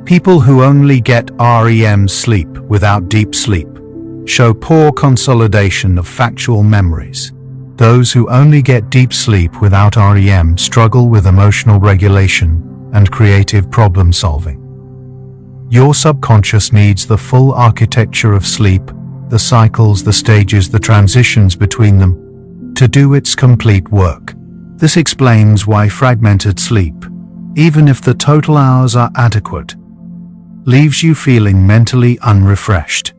People who only get REM sleep without deep sleep show poor consolidation of factual memories. Those who only get deep sleep without REM struggle with emotional regulation and creative problem solving. Your subconscious needs the full architecture of sleep, the cycles, the stages, the transitions between them, to do its complete work. This explains why fragmented sleep, even if the total hours are adequate, leaves you feeling mentally unrefreshed.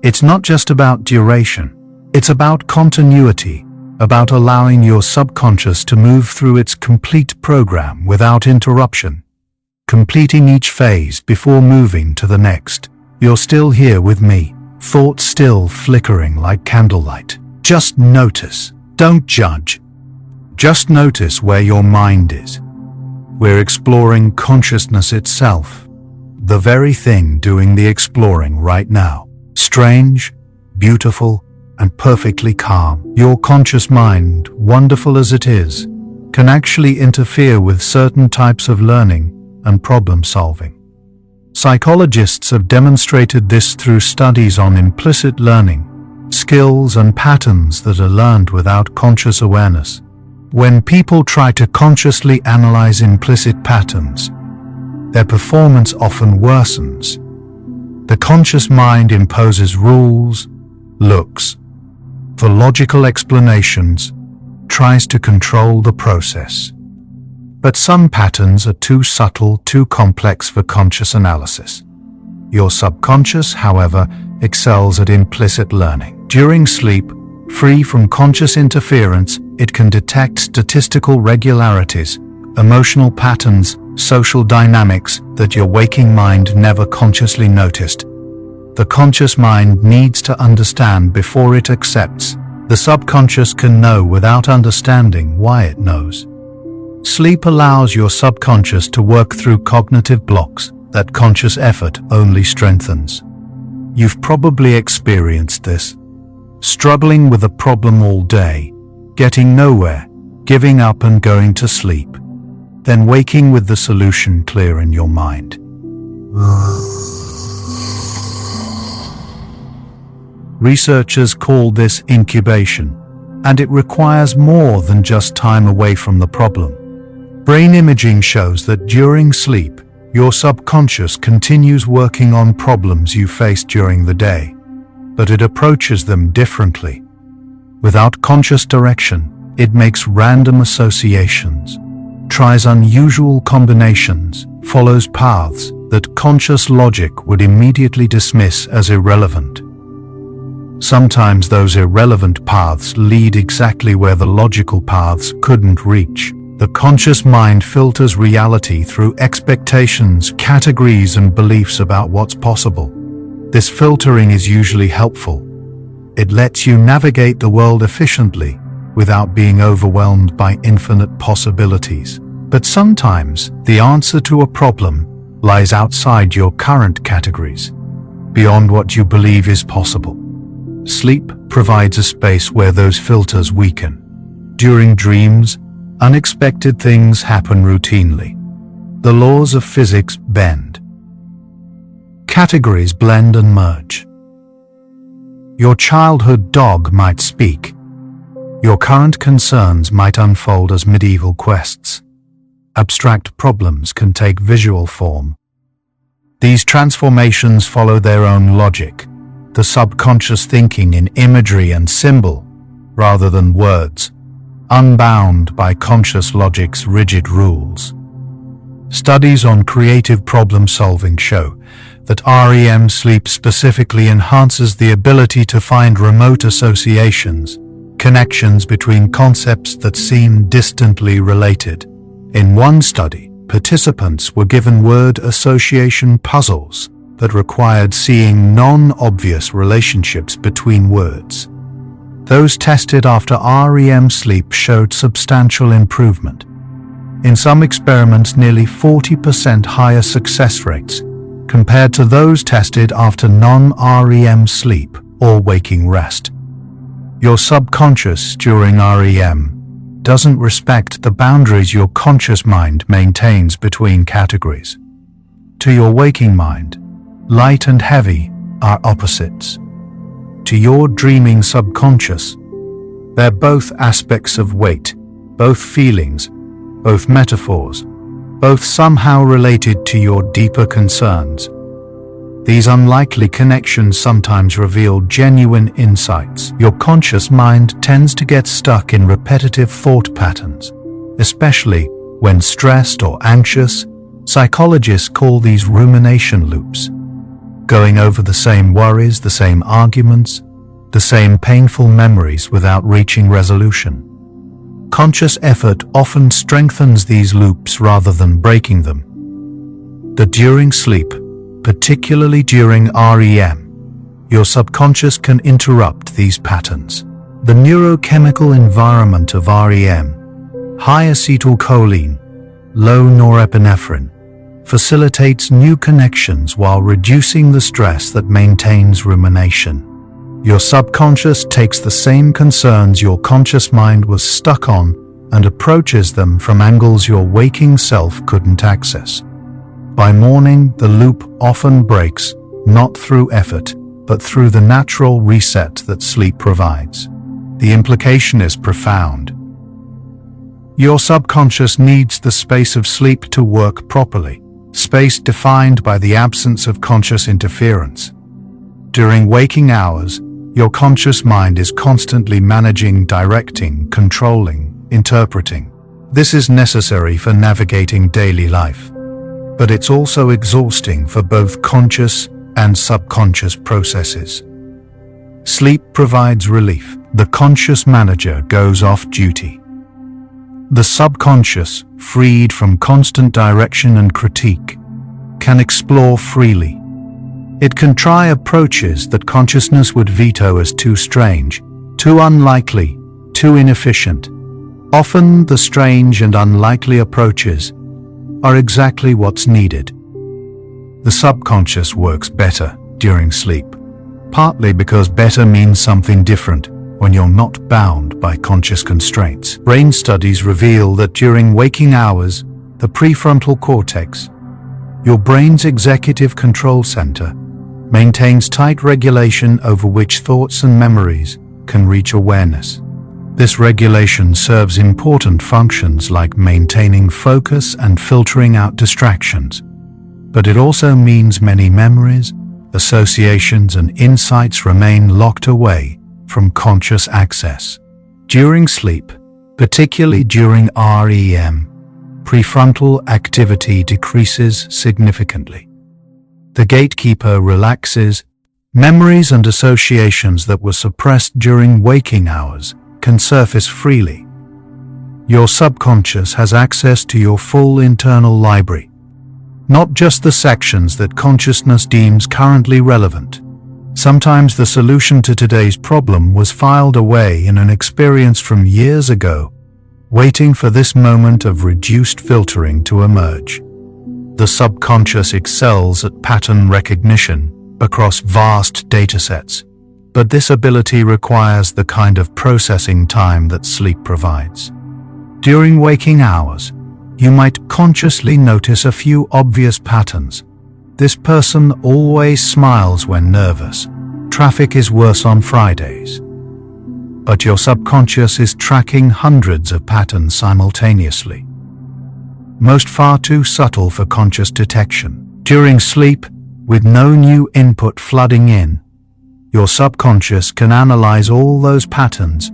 It's not just about duration, it's about continuity, about allowing your subconscious to move through its complete program without interruption, completing each phase before moving to the next. You're still here with me, thoughts still flickering like candlelight. Just notice, don't judge. Just notice where your mind is. We're exploring consciousness itself, the very thing doing the exploring right now. Strange, beautiful, and perfectly calm. Your conscious mind, wonderful as it is, can actually interfere with certain types of learning and problem solving. Psychologists have demonstrated this through studies on implicit learning, skills and patterns that are learned without conscious awareness. When people try to consciously analyze implicit patterns, their performance often worsens. The conscious mind imposes rules, looks for logical explanations, tries to control the process. But some patterns are too subtle, too complex for conscious analysis. Your subconscious, however, excels at implicit learning. During sleep, free from conscious interference, it can detect statistical regularities, emotional patterns, social dynamics that your waking mind never consciously noticed. The conscious mind needs to understand before it accepts. The subconscious can know without understanding why it knows. Sleep allows your subconscious to work through cognitive blocks that conscious effort only strengthens. You've probably experienced this. Struggling with a problem all day, getting nowhere, giving up and going to sleep, then waking with the solution clear in your mind. Researchers call this incubation, and it requires more than just time away from the problem. Brain imaging shows that during sleep, your subconscious continues working on problems you faced during the day, but it approaches them differently. Without conscious direction, it makes random associations, tries unusual combinations, follows paths that conscious logic would immediately dismiss as irrelevant. Sometimes those irrelevant paths lead exactly where the logical paths couldn't reach. The conscious mind filters reality through expectations, categories, and beliefs about what's possible. This filtering is usually helpful. It lets you navigate the world efficiently without being overwhelmed by infinite possibilities. But sometimes the answer to a problem lies outside your current categories, beyond what you believe is possible. Sleep provides a space where those filters weaken. During dreams, unexpected things happen routinely. The laws of physics bend. Categories blend and merge. Your childhood dog might speak. Your current concerns might unfold as medieval quests. Abstract problems can take visual form. These transformations follow their own logic, the subconscious thinking in imagery and symbol rather than words, unbound by conscious logic's rigid rules. Studies on creative problem-solving show that REM sleep specifically enhances the ability to find remote associations, connections between concepts that seem distantly related. In one study, participants were given word association puzzles that required seeing non-obvious relationships between words. Those tested after REM sleep showed substantial improvement. In some experiments, nearly 40% higher success rates compared to those tested after non-REM sleep or waking rest. Your subconscious during REM doesn't respect the boundaries your conscious mind maintains between categories. To your waking mind, light and heavy are opposites. To your dreaming subconscious, They're both aspects of weight, both feelings, both metaphors, both somehow related to your deeper concerns. These unlikely connections sometimes reveal genuine insights. Your conscious mind tends to get stuck in repetitive thought patterns, especially when stressed or anxious. Psychologists call these rumination loops, going over the same worries, the same arguments, the same painful memories without reaching resolution. Conscious effort often strengthens these loops rather than breaking them. During sleep, particularly during REM, your subconscious can interrupt these patterns. The neurochemical environment of REM, high acetylcholine, low norepinephrine, facilitates new connections while reducing the stress that maintains rumination. Your subconscious takes the same concerns your conscious mind was stuck on and approaches them from angles your waking self couldn't access. By morning, the loop often breaks, not through effort, but through the natural reset that sleep provides. The implication is profound. Your subconscious needs the space of sleep to work properly, space defined by the absence of conscious interference. During waking hours, your conscious mind is constantly managing, directing, controlling, interpreting. This is necessary for navigating daily life, but it's also exhausting for both conscious and subconscious processes. Sleep provides relief. The conscious manager goes off duty. The subconscious, freed from constant direction and critique, can explore freely. It can try approaches that consciousness would veto as too strange, too unlikely, too inefficient. Often the strange and unlikely approaches are exactly what's needed. The subconscious works better during sleep, partly because better means something different when you're not bound by conscious constraints. Brain studies reveal that during waking hours, the prefrontal cortex, your brain's executive control center, maintains tight regulation over which thoughts and memories can reach awareness. This regulation serves important functions like maintaining focus and filtering out distractions, but it also means many memories, associations, and insights remain locked away from conscious access. During sleep, particularly during REM, prefrontal activity decreases significantly. The gatekeeper relaxes. Memories and associations that were suppressed during waking hours can surface freely. Your subconscious has access to your full internal library, not just the sections that consciousness deems currently relevant. Sometimes the solution to today's problem was filed away in an experience from years ago, waiting for this moment of reduced filtering to emerge. The subconscious excels at pattern recognition across vast datasets, but this ability requires the kind of processing time that sleep provides. During waking hours, you might consciously notice a few obvious patterns. This person always smiles when nervous. Traffic is worse on Fridays. But your subconscious is tracking hundreds of patterns simultaneously, most far too subtle for conscious detection. During sleep, with no new input flooding in, your subconscious can analyze all those patterns,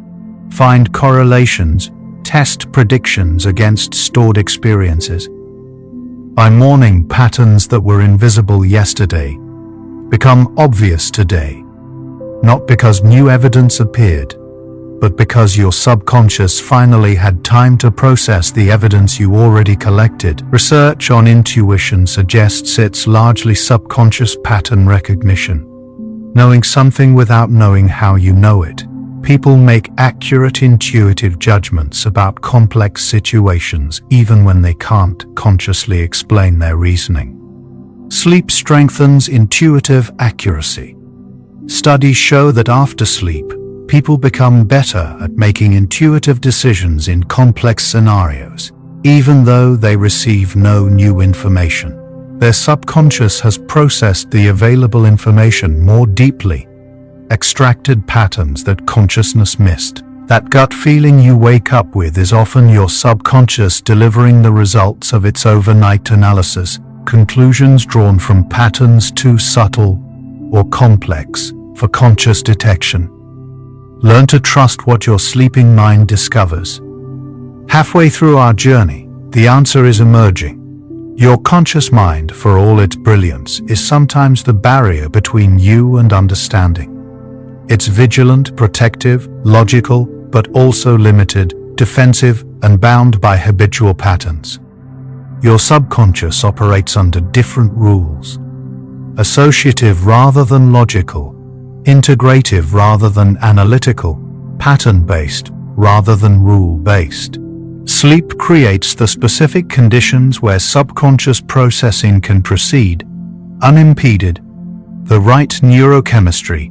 find correlations, test predictions against stored experiences. By morning, patterns that were invisible yesterday become obvious today, not because new evidence appeared, but because your subconscious finally had time to process the evidence you already collected. Research on intuition suggests it's largely subconscious pattern recognition, knowing something without knowing how you know it. People make accurate intuitive judgments about complex situations even when they can't consciously explain their reasoning. Sleep strengthens intuitive accuracy. Studies show that after sleep, people become better at making intuitive decisions in complex scenarios, even though they receive no new information. Their subconscious has processed the available information more deeply, extracted patterns that consciousness missed. That gut feeling you wake up with is often your subconscious delivering the results of its overnight analysis, conclusions drawn from patterns too subtle or complex for conscious detection. Learn to trust what your sleeping mind discovers. Halfway through our journey, the answer is emerging. Your conscious mind, for all its brilliance, is sometimes the barrier between you and understanding. It's vigilant, protective, logical, but also limited, defensive, and bound by habitual patterns. Your subconscious operates under different rules. Associative rather than logical, integrative rather than analytical, pattern-based rather than rule-based. Sleep creates the specific conditions where subconscious processing can proceed, unimpeded, the right neurochemistry,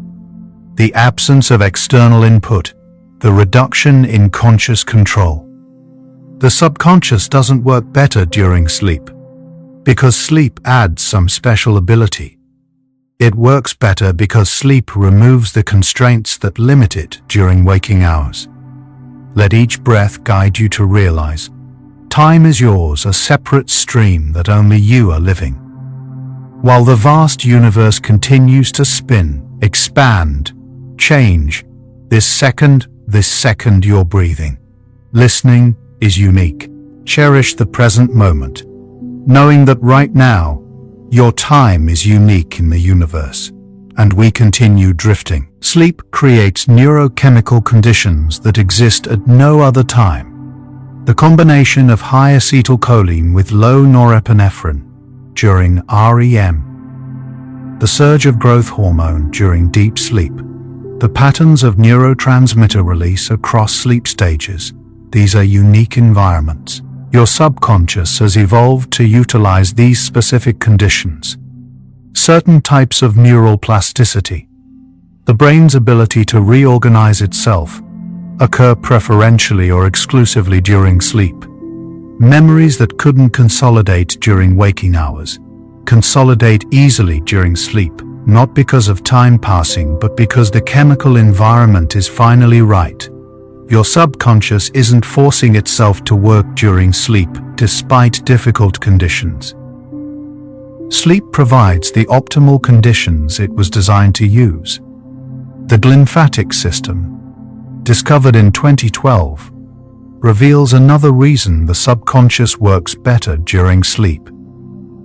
the absence of external input, the reduction in conscious control. The subconscious doesn't work better during sleep, because sleep adds some special ability. It works better because sleep removes the constraints that limit it during waking hours. Let each breath guide you to realize, time is yours, a separate stream that only you are living. While the vast universe continues to spin, expand, change, this second you're breathing. Listening is unique. Cherish the present moment, knowing that right now, your time is unique in the universe, and we continue drifting. Sleep creates neurochemical conditions that exist at no other time. The combination of high acetylcholine with low norepinephrine during REM, the surge of growth hormone during deep sleep, the patterns of neurotransmitter release across sleep stages, these are unique environments. Your subconscious has evolved to utilize these specific conditions. Certain types of neural plasticity, the brain's ability to reorganize itself, occur preferentially or exclusively during sleep. Memories that couldn't consolidate during waking hours consolidate easily during sleep, not because of time passing, but because the chemical environment is finally right. Your subconscious isn't forcing itself to work during sleep, despite difficult conditions. Sleep provides the optimal conditions it was designed to use. The glymphatic system, discovered in 2012, reveals another reason the subconscious works better during sleep.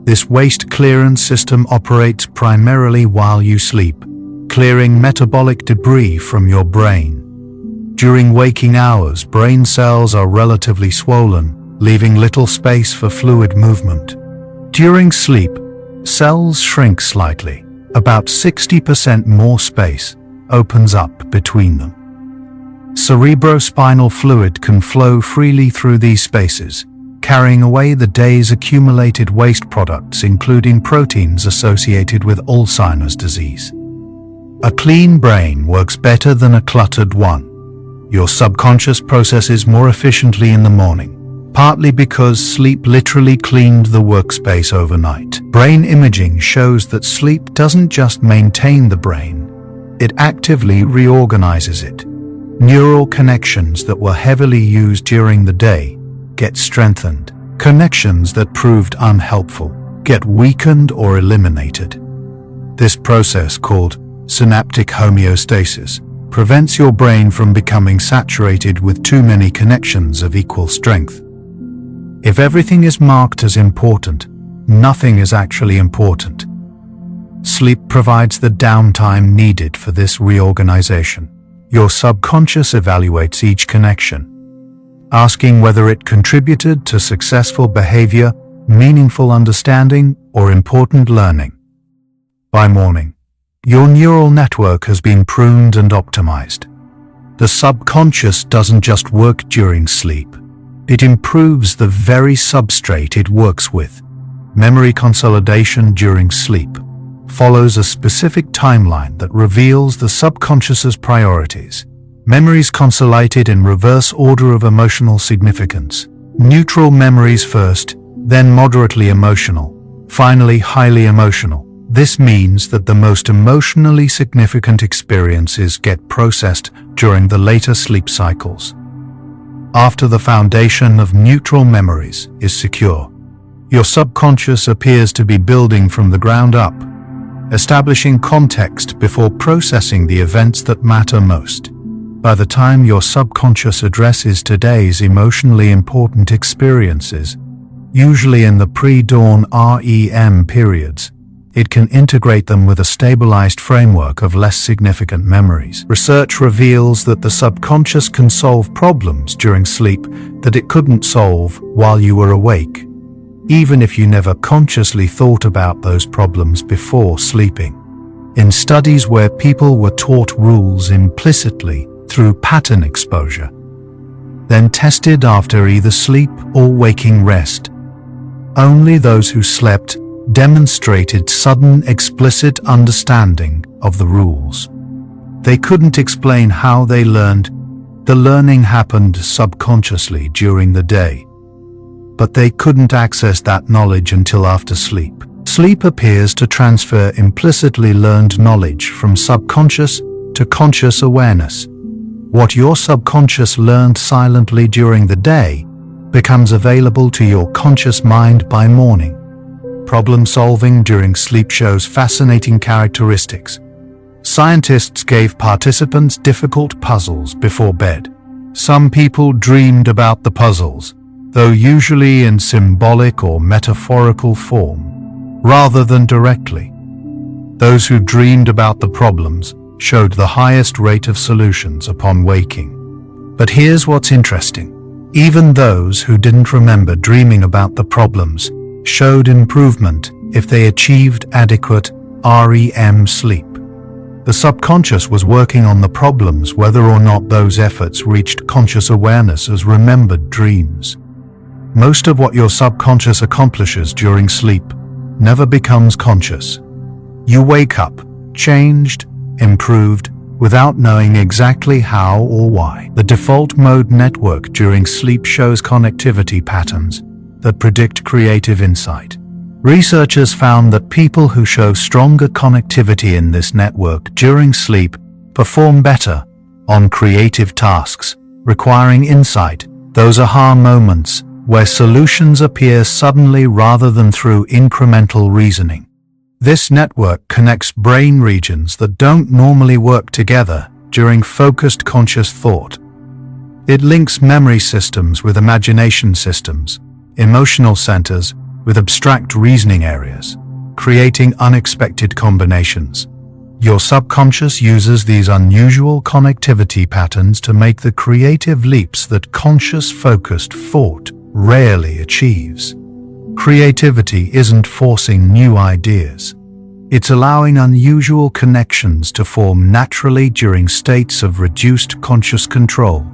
This waste clearance system operates primarily while you sleep, clearing metabolic debris from your brain. During waking hours, brain cells are relatively swollen, leaving little space for fluid movement. During sleep, cells shrink slightly. About 60% more space opens up between them. Cerebrospinal fluid can flow freely through these spaces, carrying away the day's accumulated waste products, including proteins associated with Alzheimer's disease. A clean brain works better than a cluttered one. Your subconscious processes more efficiently in the morning, partly because sleep literally cleaned the workspace overnight. Brain imaging shows that sleep doesn't just maintain the brain, it actively reorganizes it. Neural connections that were heavily used during the day get strengthened. Connections that proved unhelpful get weakened or eliminated. This process, called synaptic homeostasis, prevents your brain from becoming saturated with too many connections of equal strength. If everything is marked as important, nothing is actually important. Sleep provides the downtime needed for this reorganization. Your subconscious evaluates each connection, asking whether it contributed to successful behavior, meaningful understanding, or important learning. By morning, your neural network has been pruned and optimized. The subconscious doesn't just work during sleep. It improves the very substrate it works with. Memory consolidation during sleep follows a specific timeline that reveals the subconscious's priorities. Memories consolidated in reverse order of emotional significance. Neutral memories first, then moderately emotional, finally highly emotional. This means that the most emotionally significant experiences get processed during the later sleep cycles. After the foundation of neutral memories is secure, your subconscious appears to be building from the ground up, establishing context before processing the events that matter most. By the time your subconscious addresses today's emotionally important experiences, usually in the pre-dawn REM periods, it can integrate them with a stabilized framework of less significant memories. Research reveals that the subconscious can solve problems during sleep that it couldn't solve while you were awake, even if you never consciously thought about those problems before sleeping. In studies where people were taught rules implicitly through pattern exposure, then tested after either sleep or waking rest, only those who slept demonstrated sudden explicit understanding of the rules. They couldn't explain how they learned. The learning happened subconsciously during the day, but they couldn't access that knowledge until after sleep. Sleep appears to transfer implicitly learned knowledge from subconscious to conscious awareness. What your subconscious learned silently during the day becomes available to your conscious mind by morning. Problem solving during sleep shows fascinating characteristics. Scientists gave participants difficult puzzles before bed. Some people dreamed about the puzzles, though usually in symbolic or metaphorical form, rather than directly. Those who dreamed about the problems showed the highest rate of solutions upon waking. But here's what's interesting. Even those who didn't remember dreaming about the problems showed improvement if they achieved adequate REM sleep. The subconscious was working on the problems whether or not those efforts reached conscious awareness as remembered dreams. Most of what your subconscious accomplishes during sleep never becomes conscious. You wake up, changed, improved, without knowing exactly how or why. The default mode network during sleep shows connectivity patterns that predict creative insight. Researchers found that people who show stronger connectivity in this network during sleep perform better on creative tasks requiring insight. Those aha moments where solutions appear suddenly rather than through incremental reasoning. This network connects brain regions that don't normally work together during focused conscious thought. It links memory systems with imagination systems, emotional centers with abstract reasoning areas, creating unexpected combinations. Your subconscious uses these unusual connectivity patterns to make the creative leaps that conscious focused thought rarely achieves. Creativity isn't forcing new ideas. It's allowing unusual connections to form naturally during states of reduced conscious control.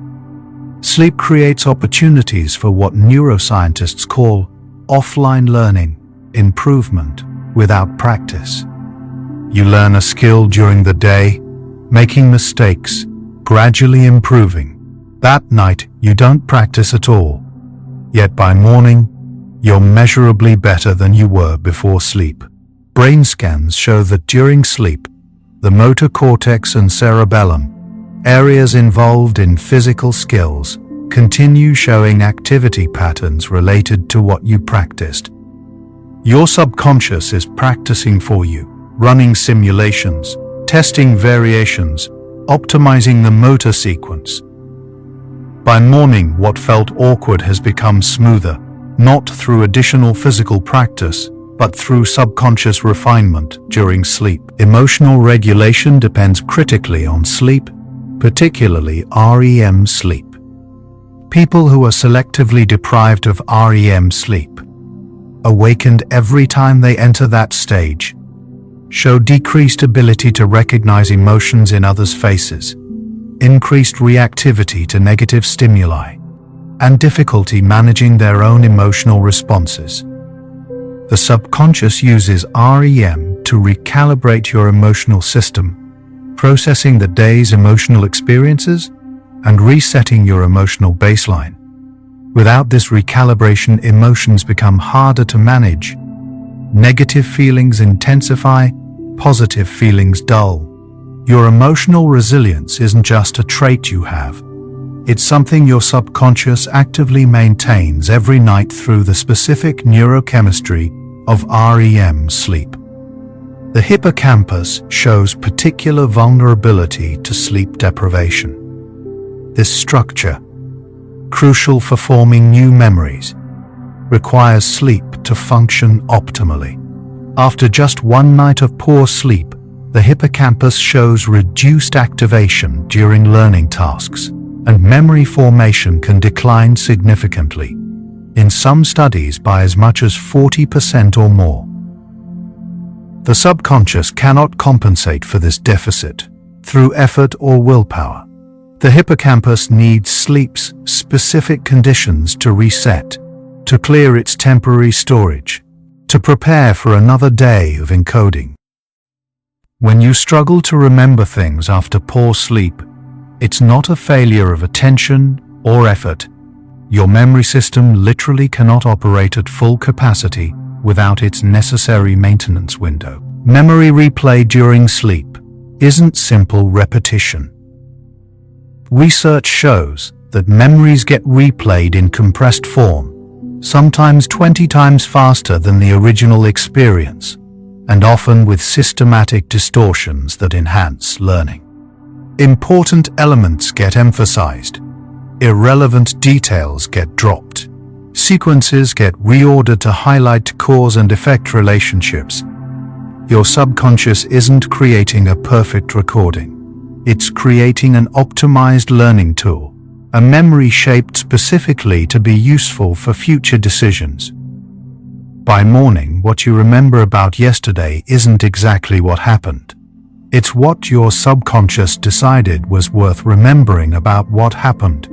Sleep creates opportunities for what neuroscientists call offline learning, improvement without practice. You learn a skill during the day, making mistakes, gradually improving. That night, you don't practice at all. Yet by morning, you're measurably better than you were before sleep. Brain scans show that during sleep, the motor cortex and cerebellum, areas involved in physical skills, continue showing activity patterns related to what you practiced. Your subconscious is practicing for you, running simulations, testing variations, optimizing the motor sequence. By morning, what felt awkward has become smoother, not through additional physical practice, but through subconscious refinement during sleep. Emotional regulation depends critically on sleep, particularly REM sleep. People who are selectively deprived of REM sleep, awakened every time they enter that stage, show decreased ability to recognize emotions in others' faces, increased reactivity to negative stimuli, and difficulty managing their own emotional responses. The subconscious uses REM to recalibrate your emotional system, processing the day's emotional experiences and resetting your emotional baseline. Without this recalibration, emotions become harder to manage, Negative feelings intensify, positive feelings dull. Your emotional resilience isn't just a trait you have. It's something your subconscious actively maintains every night through the specific neurochemistry of REM sleep. The hippocampus shows particular vulnerability to sleep deprivation. This structure, crucial for forming new memories, requires sleep to function optimally. After just one night of poor sleep, the hippocampus shows reduced activation during learning tasks, and memory formation can decline significantly, in some studies by as much as 40% or more. The subconscious cannot compensate for this deficit through effort or willpower. The hippocampus needs sleep's specific conditions to reset, to clear its temporary storage, to prepare for another day of encoding. When you struggle to remember things after poor sleep, it's not a failure of attention or effort. Your memory system literally cannot operate at full capacity without its necessary maintenance window. Memory replay during sleep isn't simple repetition. Research shows that memories get replayed in compressed form, sometimes 20 times faster than the original experience, and often with systematic distortions that enhance learning. Important elements get emphasized, irrelevant details get dropped. Sequences get reordered to highlight cause and effect relationships. Your subconscious isn't creating a perfect recording. It's creating an optimized learning tool, a memory shaped specifically to be useful for future decisions. By morning, what you remember about yesterday isn't exactly what happened. It's what your subconscious decided was worth remembering about what happened.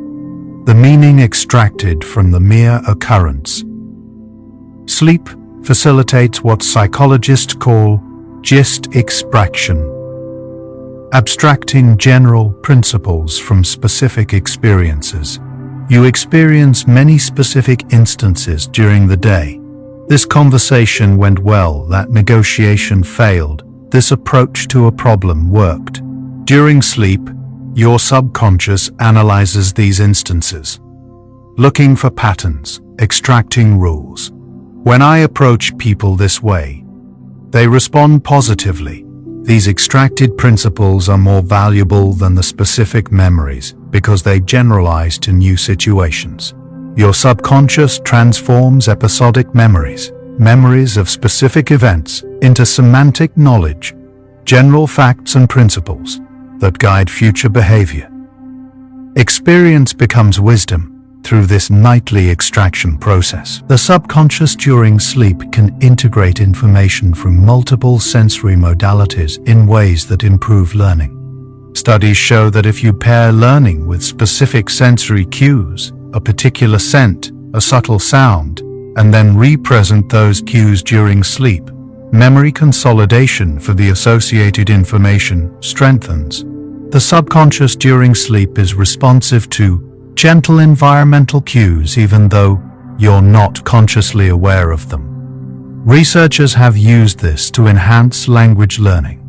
The meaning extracted from the mere occurrence. Sleep facilitates what psychologists call gist extraction, abstracting general principles from specific experiences. You experience many specific instances during the day. This conversation went well, that negotiation failed, this approach to a problem worked. During sleep, your subconscious analyzes these instances, looking for patterns, extracting rules. When I approach people this way, they respond positively. These extracted principles are more valuable than the specific memories because they generalize to new situations. Your subconscious transforms episodic memories, memories of specific events, into semantic knowledge, general facts and principles that guide future behavior. Experience becomes wisdom through this nightly extraction process. The subconscious during sleep can integrate information from multiple sensory modalities in ways that improve learning. Studies show that if you pair learning with specific sensory cues, a particular scent, a subtle sound, and then represent those cues during sleep, memory consolidation for the associated information strengthens. The subconscious during sleep is responsive to gentle environmental cues even though you're not consciously aware of them. Researchers have used this to enhance language learning,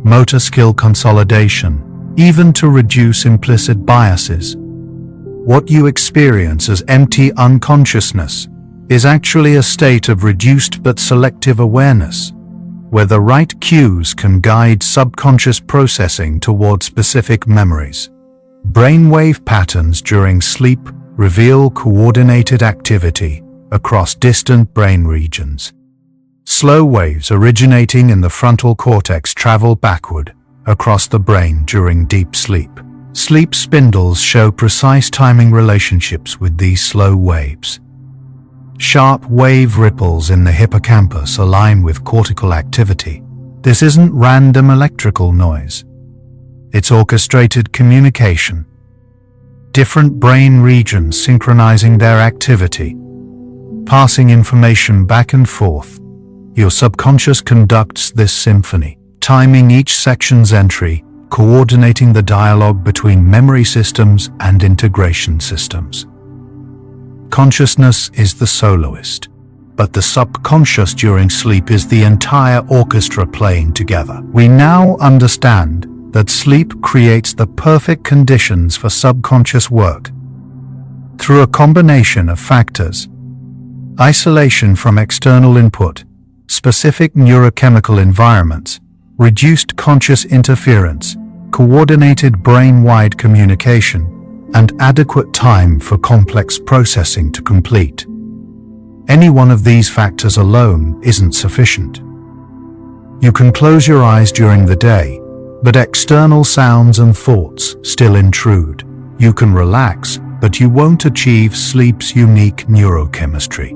motor skill consolidation, even to reduce implicit biases. What you experience as empty unconsciousness is actually a state of reduced but selective awareness, where the right cues can guide subconscious processing toward specific memories. Brainwave patterns during sleep reveal coordinated activity across distant brain regions. Slow waves originating in the frontal cortex travel backward across the brain during deep sleep. Sleep spindles show precise timing relationships with these slow waves. Sharp wave ripples in the hippocampus align with cortical activity. This isn't random electrical noise. It's orchestrated communication. Different brain regions synchronizing their activity, passing information back and forth. Your subconscious conducts this symphony, timing each section's entry, coordinating the dialogue between memory systems and integration systems. Consciousness is the soloist, but the subconscious during sleep is the entire orchestra playing together. We now understand that sleep creates the perfect conditions for subconscious work. Through a combination of factors: isolation from external input, specific neurochemical environments, reduced conscious interference, coordinated brain-wide communication, and adequate time for complex processing to complete. Any one of these factors alone isn't sufficient. You can close your eyes during the day, but external sounds and thoughts still intrude. You can relax, but you won't achieve sleep's unique neurochemistry.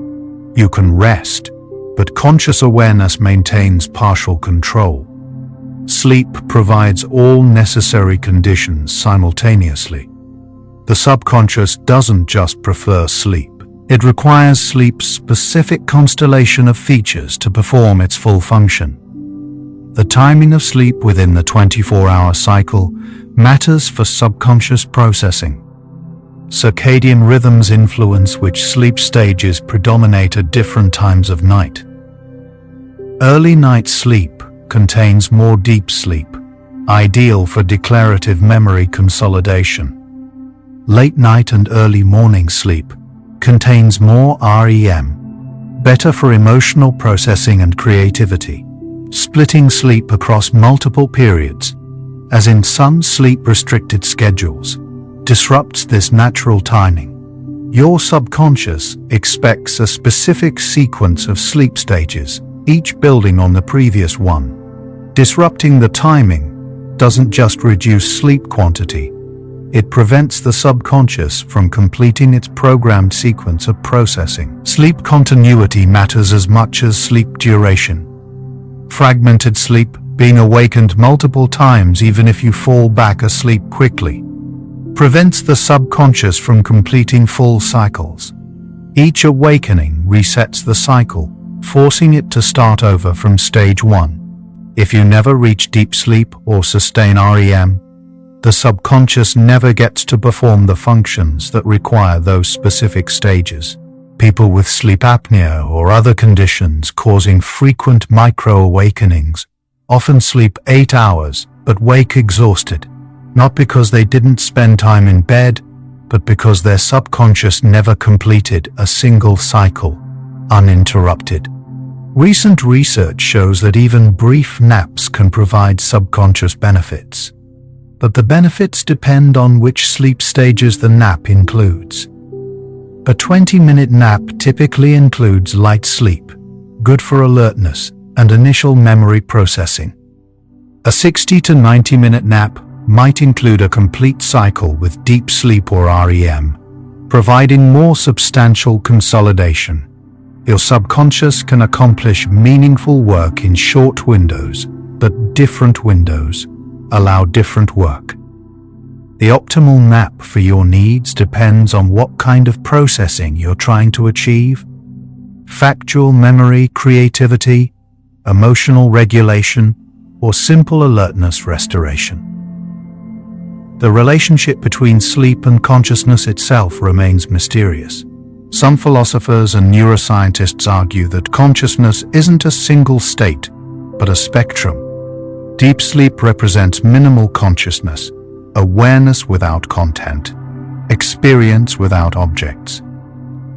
You can rest, but conscious awareness maintains partial control. Sleep provides all necessary conditions simultaneously. The subconscious doesn't just prefer sleep. It requires sleep's specific constellation of features to perform its full function. The timing of sleep within the 24-hour cycle matters for subconscious processing. Circadian rhythms influence which sleep stages predominate at different times of night. Early night sleep contains more deep sleep, ideal for declarative memory consolidation. Late night and early morning sleep contains more REM, better for emotional processing and creativity. Splitting sleep across multiple periods, as in some sleep-restricted schedules, disrupts this natural timing. Your subconscious expects a specific sequence of sleep stages, each building on the previous one. Disrupting the timing doesn't just reduce sleep quantity, it prevents the subconscious from completing its programmed sequence of processing. Sleep continuity matters as much as sleep duration. Fragmented sleep, being awakened multiple times even if you fall back asleep quickly, prevents the subconscious from completing full cycles. Each awakening resets the cycle, forcing it to start over from stage 1. If you never reach deep sleep or sustain REM, the subconscious never gets to perform the functions that require those specific stages. People with sleep apnea or other conditions causing frequent micro-awakenings often sleep 8 hours but wake exhausted, not because they didn't spend time in bed, but because their subconscious never completed a single cycle uninterrupted. Recent research shows that even brief naps can provide subconscious benefits. But the benefits depend on which sleep stages the nap includes. A 20-minute nap typically includes light sleep, good for alertness and initial memory processing. A 60 to 90-minute nap might include a complete cycle with deep sleep or REM, providing more substantial consolidation. Your subconscious can accomplish meaningful work in short windows, but different windows allow different work. The optimal nap for your needs depends on what kind of processing you're trying to achieve: factual memory, creativity, emotional regulation, or simple alertness restoration. The relationship between sleep and consciousness itself remains mysterious. Some philosophers and neuroscientists argue that consciousness isn't a single state, but a spectrum. Deep sleep represents minimal consciousness, awareness without content, experience without objects.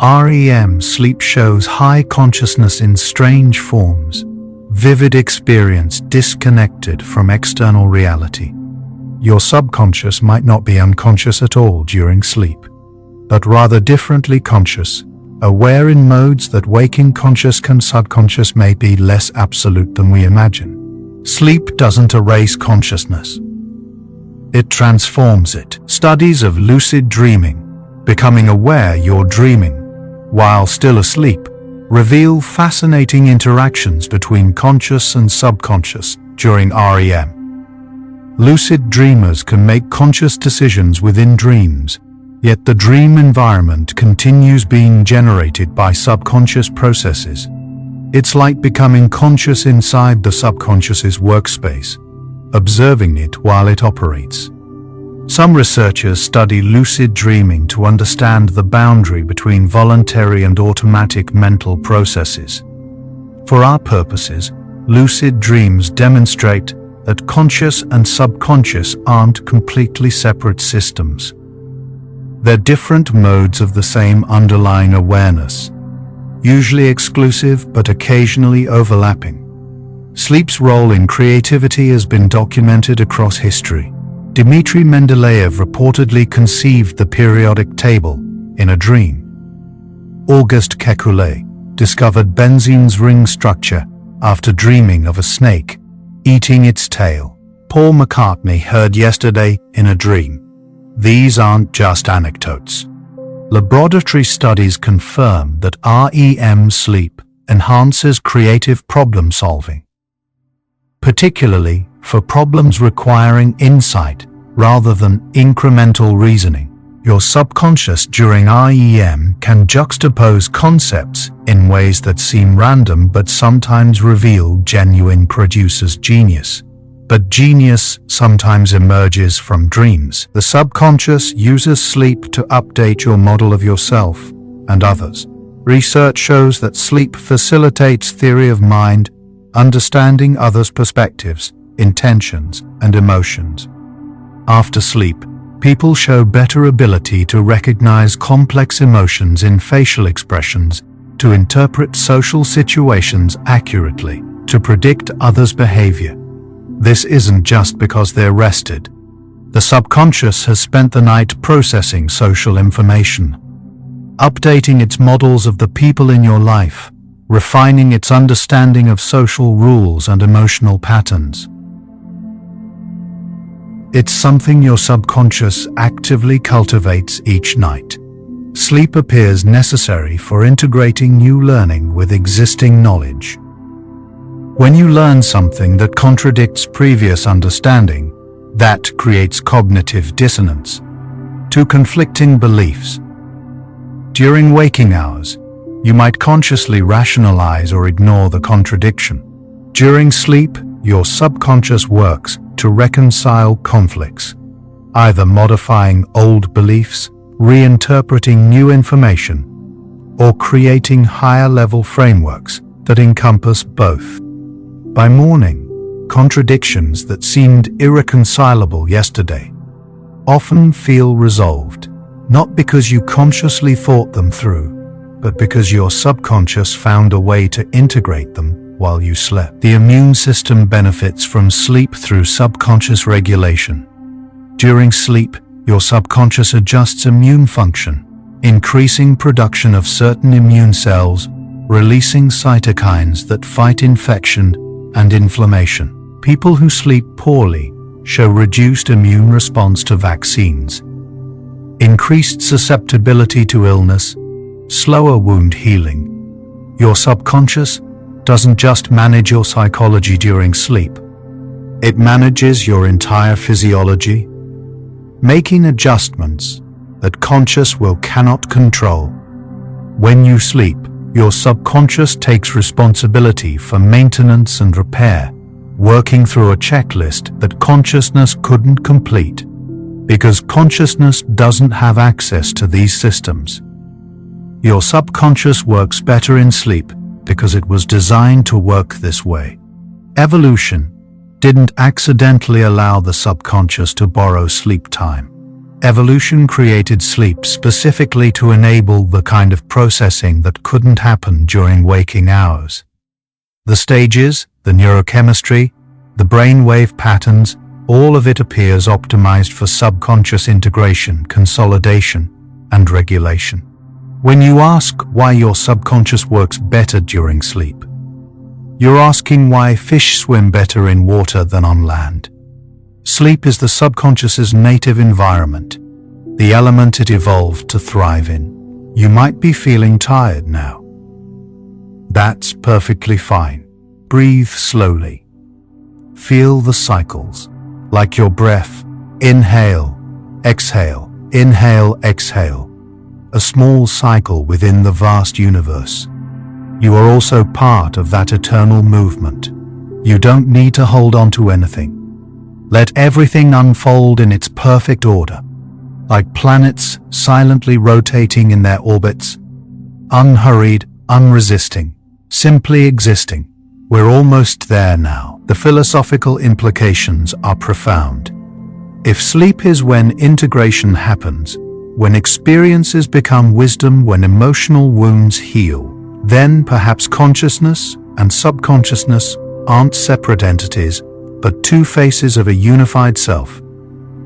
REM sleep shows high consciousness in strange forms, vivid experience disconnected from external reality. Your subconscious might not be unconscious at all during sleep, but rather differently conscious, aware in modes that waking conscious and subconscious may be less absolute than we imagine. Sleep doesn't erase consciousness. It transforms it. Studies of lucid dreaming, becoming aware you're dreaming while still asleep, reveal fascinating interactions between conscious and subconscious during REM. Lucid dreamers can make conscious decisions within dreams, yet the dream environment continues being generated by subconscious processes. It's like becoming conscious inside the subconscious's workspace, observing it while it operates. Some researchers study lucid dreaming to understand the boundary between voluntary and automatic mental processes. For our purposes, lucid dreams demonstrate that conscious and subconscious aren't completely separate systems. They're different modes of the same underlying awareness, usually exclusive but occasionally overlapping. Sleep's role in creativity has been documented across history. Dmitri Mendeleev reportedly conceived the periodic table in a dream. Auguste Kekulé discovered benzene's ring structure after dreaming of a snake eating its tail. Paul McCartney heard yesterday in a dream. These aren't just anecdotes. Laboratory studies confirm that REM sleep enhances creative problem solving, particularly for problems requiring insight rather than incremental reasoning. Your subconscious during REM can juxtapose concepts in ways that seem random but sometimes reveal genuine producer's genius. But genius sometimes emerges from dreams. The subconscious uses sleep to update your model of yourself and others. Research shows that sleep facilitates theory of mind, understanding others' perspectives, intentions, and emotions. After sleep, people show better ability to recognize complex emotions in facial expressions, to interpret social situations accurately, to predict others' behavior. This isn't just because they're rested. The subconscious has spent the night processing social information, updating its models of the people in your life, refining its understanding of social rules and emotional patterns. It's something your subconscious actively cultivates each night. Sleep appears necessary for integrating new learning with existing knowledge. When you learn something that contradicts previous understanding, that creates cognitive dissonance. Two conflicting beliefs. During waking hours, you might consciously rationalize or ignore the contradiction. During sleep, your subconscious works to reconcile conflicts, either modifying old beliefs, reinterpreting new information, or creating higher-level frameworks that encompass both. By morning, contradictions that seemed irreconcilable yesterday often feel resolved, not because you consciously thought them through, but because your subconscious found a way to integrate them while you slept. The immune system benefits from sleep through subconscious regulation. During sleep, your subconscious adjusts immune function, increasing production of certain immune cells, releasing cytokines that fight infection and inflammation. People who sleep poorly show reduced immune response to vaccines, increased susceptibility to illness, slower wound healing. Your subconscious doesn't just manage your psychology during sleep. It manages your entire physiology, making adjustments that conscious will cannot control. When you sleep, your subconscious takes responsibility for maintenance and repair, working through a checklist that consciousness couldn't complete, because consciousness doesn't have access to these systems. Your subconscious works better in sleep because it was designed to work this way. Evolution didn't accidentally allow the subconscious to borrow sleep time. Evolution created sleep specifically to enable the kind of processing that couldn't happen during waking hours. The stages, the neurochemistry, the brainwave patterns, all of it appears optimized for subconscious integration, consolidation, and regulation. When you ask why your subconscious works better during sleep, you're asking why fish swim better in water than on land. Sleep is the subconscious's native environment, the element it evolved to thrive in. You might be feeling tired now. That's perfectly fine. Breathe slowly. Feel the cycles, like your breath. Inhale, exhale, inhale, exhale. A small cycle within the vast universe. You are also part of that eternal movement. You don't need to hold on to anything. Let everything unfold in its perfect order, like planets silently rotating in their orbits, unhurried, unresisting, simply existing. We're almost there now. The philosophical implications are profound. If sleep is when integration happens, when experiences become wisdom, when emotional wounds heal, then perhaps consciousness and subconsciousness aren't separate entities, but two faces of a unified self.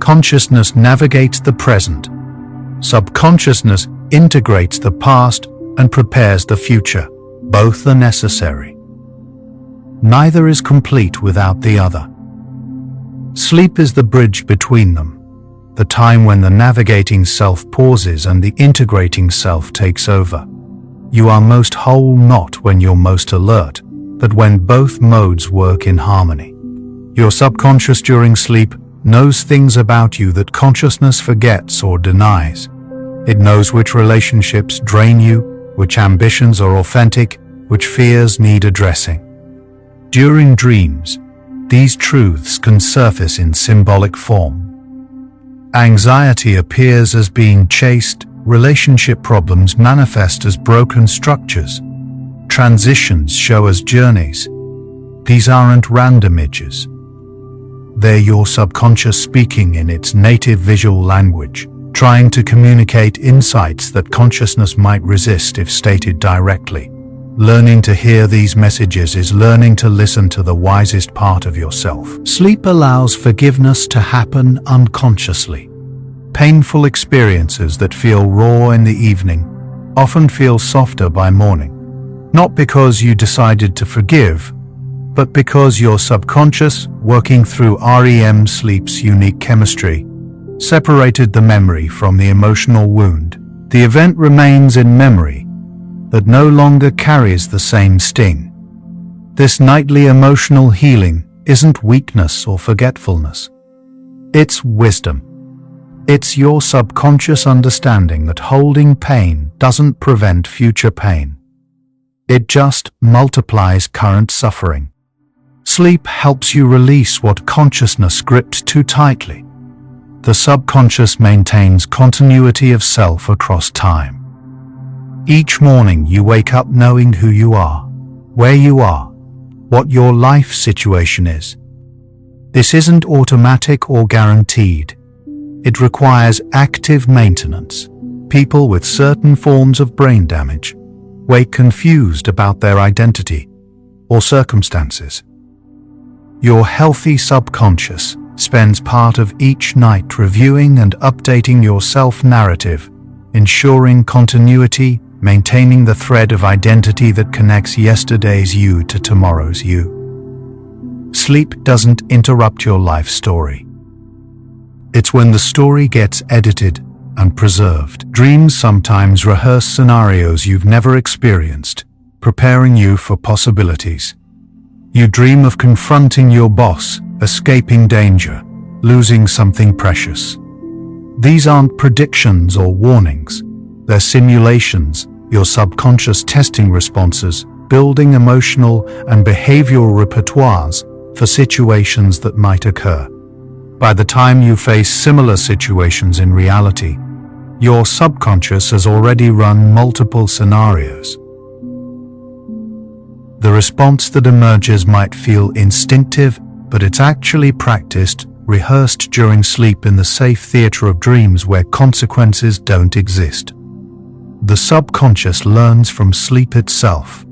Consciousness navigates the present. Subconsciousness integrates the past and prepares the future. Both are necessary. Neither is complete without the other. Sleep is the bridge between them, the time when the navigating self pauses and the integrating self takes over. You are most whole not when you're most alert, but when both modes work in harmony. Your subconscious during sleep knows things about you that consciousness forgets or denies. It knows which relationships drain you, which ambitions are authentic, which fears need addressing. During dreams, these truths can surface in symbolic form. Anxiety appears as being chased, relationship problems manifest as broken structures, transitions show as journeys. These aren't random images. They're your subconscious speaking in its native visual language, trying to communicate insights that consciousness might resist if stated directly. Learning to hear these messages is learning to listen to the wisest part of yourself. Sleep allows forgiveness to happen unconsciously. Painful experiences that feel raw in the evening often feel softer by morning. Not because you decided to forgive, but because your subconscious, working through REM sleep's unique chemistry, separated the memory from the emotional wound. The event remains in memory, that no longer carries the same sting. This nightly emotional healing isn't weakness or forgetfulness. It's wisdom. It's your subconscious understanding that holding pain doesn't prevent future pain. It just multiplies current suffering. Sleep helps you release what consciousness gripped too tightly. The subconscious maintains continuity of self across time. Each morning you wake up knowing who you are, where you are, what your life situation is. This isn't automatic or guaranteed. It requires active maintenance. People with certain forms of brain damage wake confused about their identity or circumstances. Your healthy subconscious spends part of each night reviewing and updating your self-narrative, ensuring continuity, maintaining the thread of identity that connects yesterday's you to tomorrow's you. Sleep doesn't interrupt your life story. It's when the story gets edited and preserved. Dreams sometimes rehearse scenarios you've never experienced, preparing you for possibilities. You dream of confronting your boss, escaping danger, losing something precious. These aren't predictions or warnings. They're simulations, your subconscious testing responses, building emotional and behavioral repertoires for situations that might occur. By the time you face similar situations in reality, your subconscious has already run multiple scenarios. The response that emerges might feel instinctive, but it's actually practiced, rehearsed during sleep in the safe theater of dreams where consequences don't exist. The subconscious learns from sleep itself.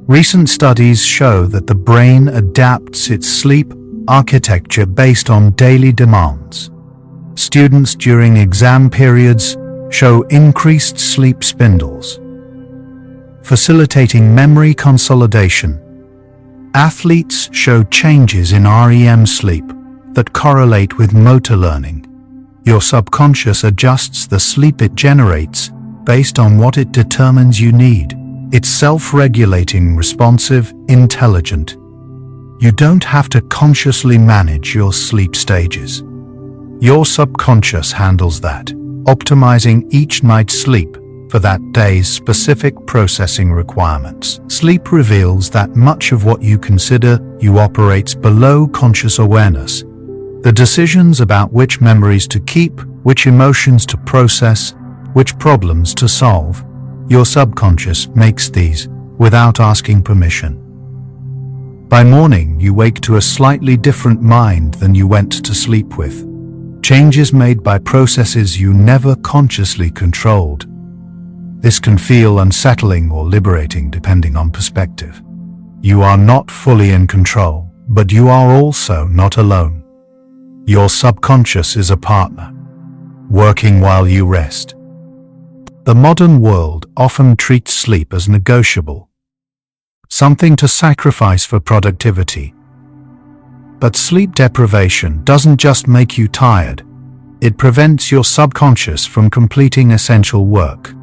Recent studies show that the brain adapts its sleep architecture based on daily demands. Students during exam periods show increased sleep spindles, facilitating memory consolidation. Athletes show changes in REM sleep that correlate with motor learning. Your subconscious adjusts the sleep it generates based on what it determines you need. It's self-regulating, responsive, intelligent. You don't have to consciously manage your sleep stages. Your subconscious handles that, optimizing each night's sleep for that day's specific processing requirements. Sleep reveals that much of what you consider you operates below conscious awareness. The decisions about which memories to keep, which emotions to process, which problems to solve, your subconscious makes these without asking permission. By morning, you wake to a slightly different mind than you went to sleep with. Changes made by processes you never consciously controlled. This can feel unsettling or liberating depending on perspective. You are not fully in control, but you are also not alone. Your subconscious is a partner, working while you rest. The modern world often treats sleep as negotiable, something to sacrifice for productivity. But sleep deprivation doesn't just make you tired, it prevents your subconscious from completing essential work.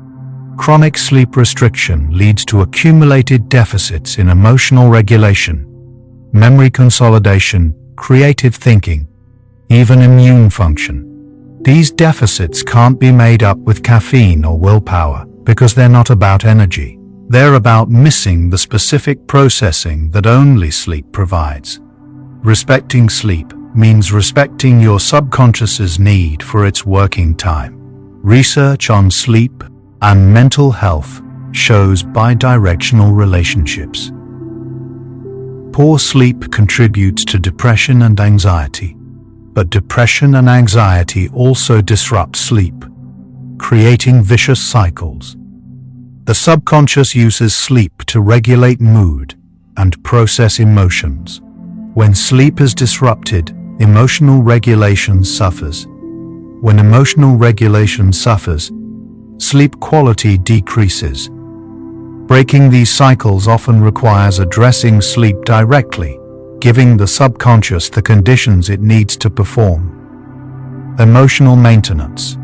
Chronic sleep restriction leads to accumulated deficits in emotional regulation, memory consolidation, creative thinking, even immune function. These deficits can't be made up with caffeine or willpower because they're not about energy. They're about missing the specific processing that only sleep provides. Respecting sleep means respecting your subconscious's need for its working time. Research on sleep and mental health shows bidirectional relationships. Poor sleep contributes to depression and anxiety, but depression and anxiety also disrupt sleep, creating vicious cycles. The subconscious uses sleep to regulate mood and process emotions. When sleep is disrupted, emotional regulation suffers. When emotional regulation suffers, sleep quality decreases. Breaking these cycles often requires addressing sleep directly, giving the subconscious the conditions it needs to perform. Emotional maintenance.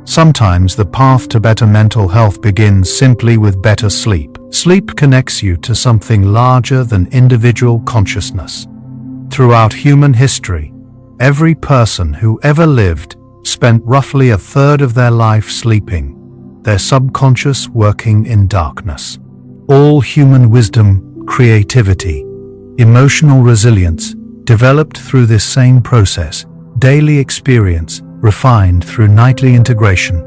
Sometimes the path to better mental health begins simply with better sleep. Sleep connects you to something larger than individual consciousness. Throughout human history, every person who ever lived spent roughly a third of their life sleeping, their subconscious working in darkness. All human wisdom, creativity, emotional resilience developed through this same process, daily experience refined through nightly integration.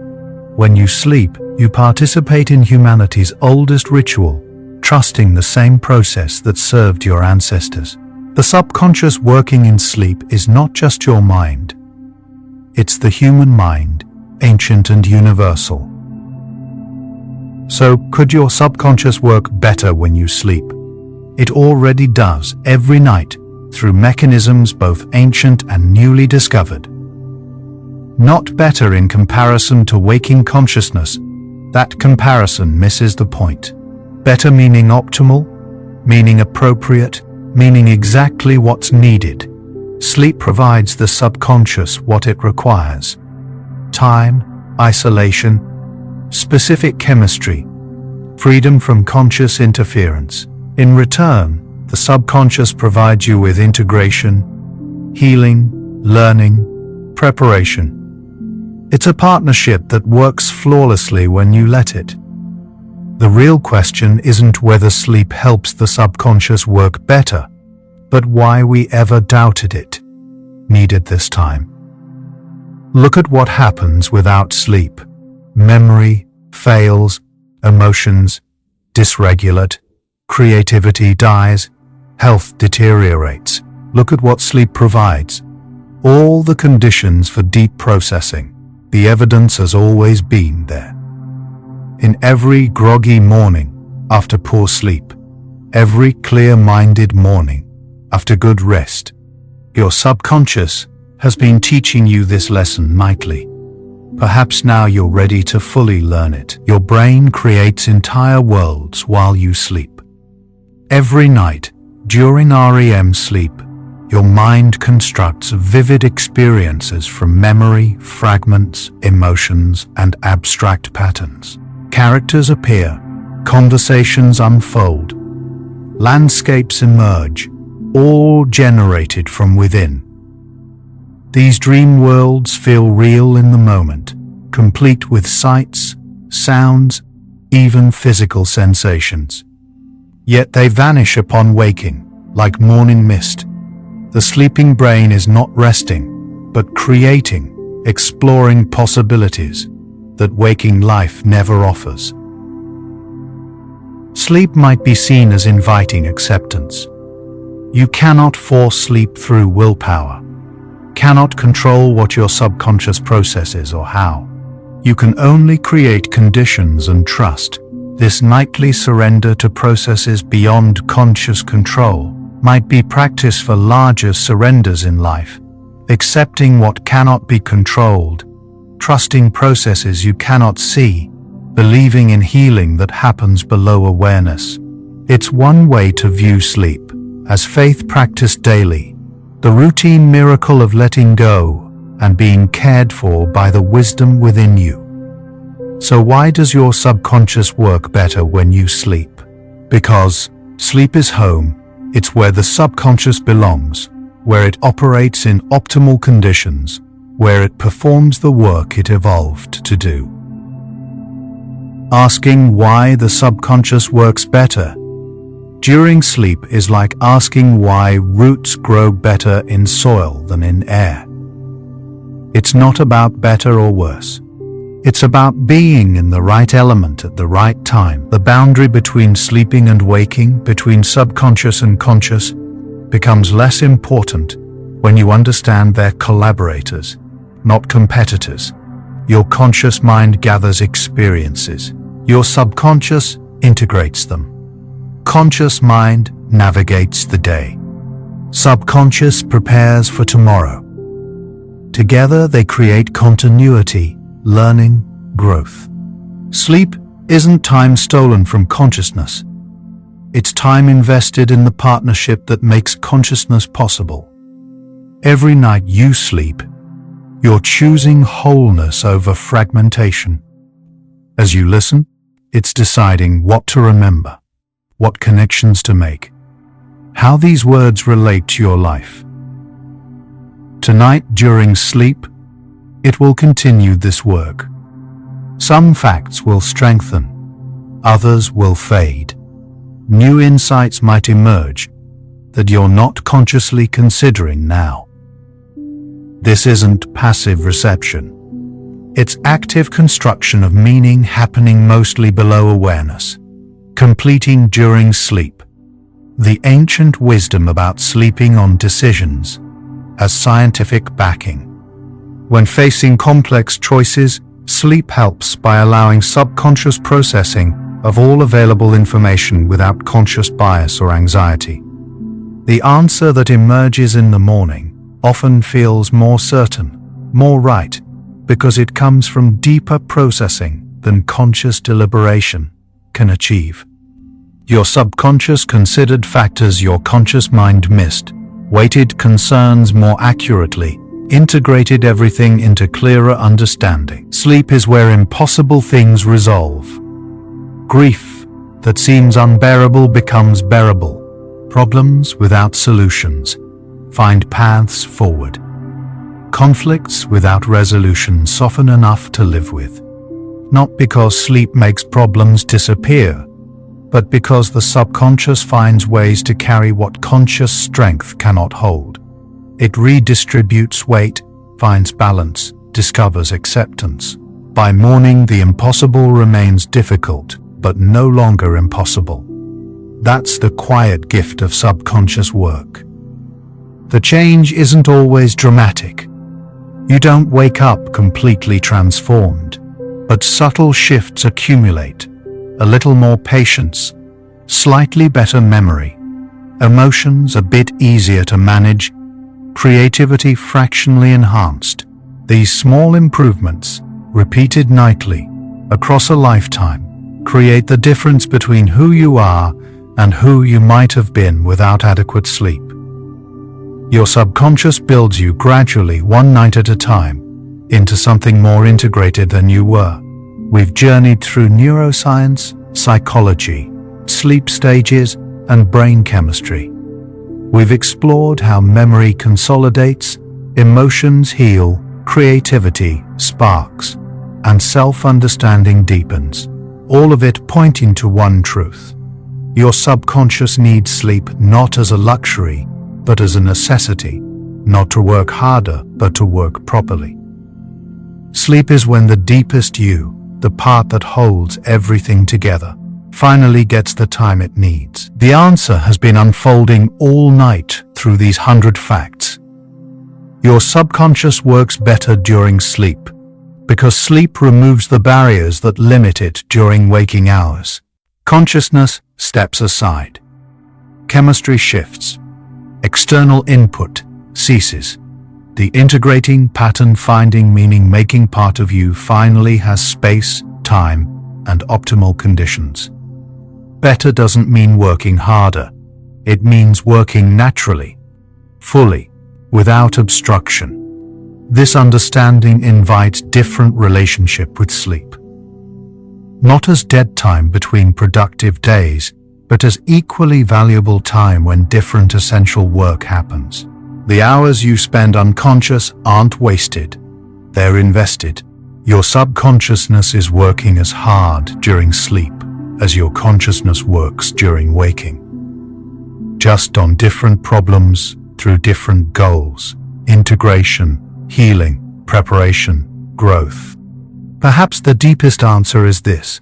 When you sleep, you participate in humanity's oldest ritual, trusting the same process that served your ancestors. The subconscious working in sleep is not just your mind. It's the human mind, ancient and universal. So, could your subconscious work better when you sleep? It already does, every night, through mechanisms both ancient and newly discovered. Not better in comparison to waking consciousness. That comparison misses the point. Better meaning optimal, meaning appropriate, meaning exactly what's needed. Sleep provides the subconscious what it requires. Time, isolation, specific chemistry, freedom from conscious interference. In return, the subconscious provides you with integration, healing, learning, preparation. It's a partnership that works flawlessly when you let it. The real question isn't whether sleep helps the subconscious work better, but why we ever doubted it needed this time. Look at what happens without sleep. Memory fails, emotions dysregulate, creativity dies, health deteriorates. Look at what sleep provides. All the conditions for deep processing. The evidence has always been there. In every groggy morning after poor sleep, every clear-minded morning after good rest, your subconscious has been teaching you this lesson nightly. Perhaps now you're ready to fully learn it. Your brain creates entire worlds while you sleep. Every night, during REM sleep, your mind constructs vivid experiences from memory, fragments, emotions, and abstract patterns. Characters appear, conversations unfold, landscapes emerge, all generated from within. These dream worlds feel real in the moment, complete with sights, sounds, even physical sensations. Yet they vanish upon waking, like morning mist. The sleeping brain is not resting, but creating, exploring possibilities that waking life never offers. Sleep might be seen as inviting acceptance. You cannot force sleep through willpower, cannot control what your subconscious processes or how. You can only create conditions and trust. This nightly surrender to processes beyond conscious control might be practice for larger surrenders in life, accepting what cannot be controlled, trusting processes you cannot see, believing in healing that happens below awareness. It's one way to view sleep, as faith practiced daily, the routine miracle of letting go and being cared for by the wisdom within you. So why does your subconscious work better when you sleep? Because sleep is home. It's where the subconscious belongs, where it operates in optimal conditions, where it performs the work it evolved to do. Asking why the subconscious works better during sleep is like asking why roots grow better in soil than in air. It's not about better or worse. It's about being in the right element at the right time. The boundary between sleeping and waking, between subconscious and conscious, becomes less important when you understand they're collaborators, not competitors. Your conscious mind gathers experiences. Your subconscious integrates them. Conscious mind navigates the day. Subconscious prepares for tomorrow. Together they create continuity, learning, growth. Sleep isn't time stolen from consciousness. It's time invested in the partnership that makes consciousness possible. Every night you sleep, you're choosing wholeness over fragmentation. As you listen, it's deciding what to remember, what connections to make, how these words relate to your life. Tonight, during sleep, it will continue this work. Some facts will strengthen, others will fade. New insights might emerge that you're not consciously considering now. This isn't passive reception. It's active construction of meaning happening mostly below awareness, completing during sleep. The ancient wisdom about sleeping on decisions as scientific backing. When facing complex choices, sleep helps by allowing subconscious processing of all available information without conscious bias or anxiety. The answer that emerges in the morning often feels more certain, more right, because it comes from deeper processing than conscious deliberation can achieve. Your subconscious considered factors your conscious mind missed, weighted concerns more accurately, integrated everything into clearer understanding. Sleep is where impossible things resolve. Grief that seems unbearable becomes bearable. Problems without solutions find paths forward. Conflicts without resolution soften enough to live with. Not because sleep makes problems disappear, but because the subconscious finds ways to carry what conscious strength cannot hold. It redistributes weight, finds balance, discovers acceptance. By morning, the impossible remains difficult, but no longer impossible. That's the quiet gift of subconscious work. The change isn't always dramatic. You don't wake up completely transformed, but subtle shifts accumulate. A little more patience, slightly better memory, emotions a bit easier to manage, creativity fractionally enhanced. These small improvements, repeated nightly, across a lifetime, create the difference between who you are and who you might have been without adequate sleep. Your subconscious builds you gradually, one night at a time, into something more integrated than you were. We've journeyed through neuroscience, psychology, sleep stages, and brain chemistry. We've explored how memory consolidates, emotions heal, creativity sparks, and self-understanding deepens. All of it pointing to one truth. Your subconscious needs sleep not as a luxury, but as a necessity, not to work harder, but to work properly. Sleep is when the deepest you, the part that holds everything together, finally gets the time it needs. The answer has been unfolding all night through these 100 facts. Your subconscious works better during sleep, because sleep removes the barriers that limit it during waking hours. Consciousness steps aside. Chemistry shifts. External input ceases. The integrating, pattern-finding, meaning-making part of you finally has space, time, and optimal conditions. Better doesn't mean working harder. It means working naturally, fully, without obstruction. This understanding invites different relationship with sleep. Not as dead time between productive days, but as equally valuable time when different essential work happens. The hours you spend unconscious aren't wasted. They're invested. Your subconsciousness is working as hard during sleep as your consciousness works during waking. Just on different problems through different goals: integration, healing, preparation, growth. Perhaps the deepest answer is this: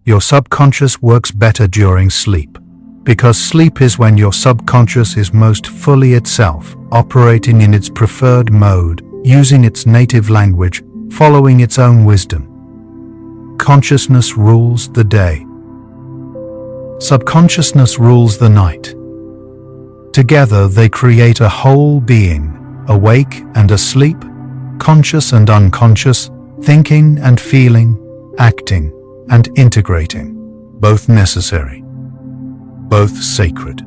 your subconscious works better during sleep, because sleep is when your subconscious is most fully itself, operating in its preferred mode, using its native language, following its own wisdom. Consciousness rules the day. Subconsciousness rules the night. Together they create a whole being, awake and asleep, conscious and unconscious, thinking and feeling, acting and integrating, both necessary, both sacred.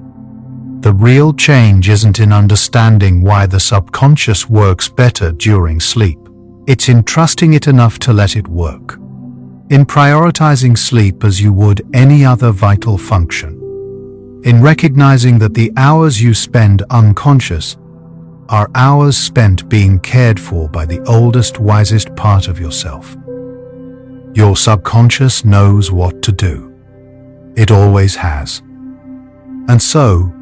The real change isn't in understanding why the subconscious works better during sleep. It's in trusting it enough to let it work. In prioritizing sleep as you would any other vital function. In recognizing that the hours you spend unconscious are hours spent being cared for by the oldest, wisest part of yourself. Your subconscious knows what to do. It always has. And so,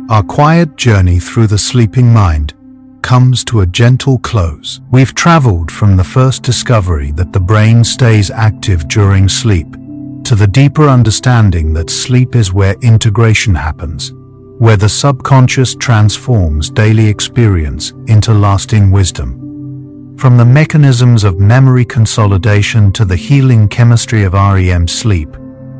our quiet journey through the sleeping mind comes to a gentle close. We've traveled from the first discovery that the brain stays active during sleep to the deeper understanding that sleep is where integration happens, where the subconscious transforms daily experience into lasting wisdom. From the mechanisms of memory consolidation to the healing chemistry of REM sleep,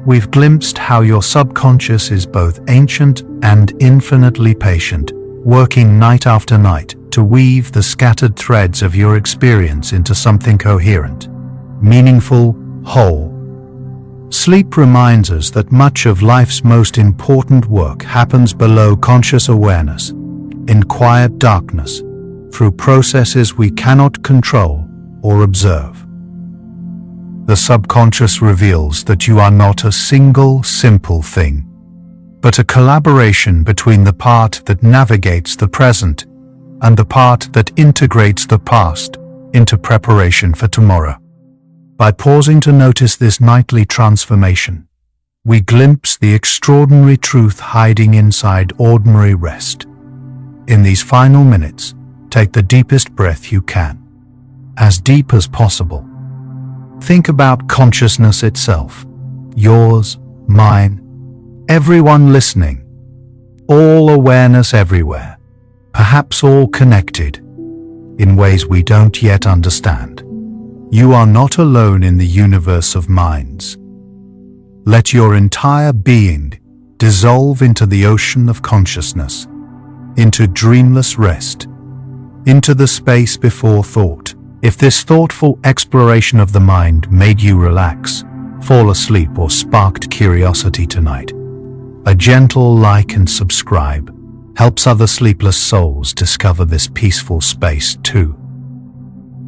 we've glimpsed how your subconscious is both ancient and infinitely patient, working night after night to weave the scattered threads of your experience into something coherent, meaningful, whole. Sleep reminds us that much of life's most important work happens below conscious awareness, in quiet darkness, through processes we cannot control or observe. The subconscious reveals that you are not a single, simple thing, but a collaboration between the part that navigates the present and the part that integrates the past into preparation for tomorrow. By pausing to notice this nightly transformation, we glimpse the extraordinary truth hiding inside ordinary rest. In these final minutes, take the deepest breath you can, as deep as possible. Think about consciousness itself, yours, mine, everyone listening, all awareness everywhere, perhaps all connected in ways we don't yet understand. You are not alone in the universe of minds. Let your entire being dissolve into the ocean of consciousness, into dreamless rest, into the space before thought. If this thoughtful exploration of the mind made you relax, fall asleep, or sparked curiosity tonight, a gentle like and subscribe helps other sleepless souls discover this peaceful space too.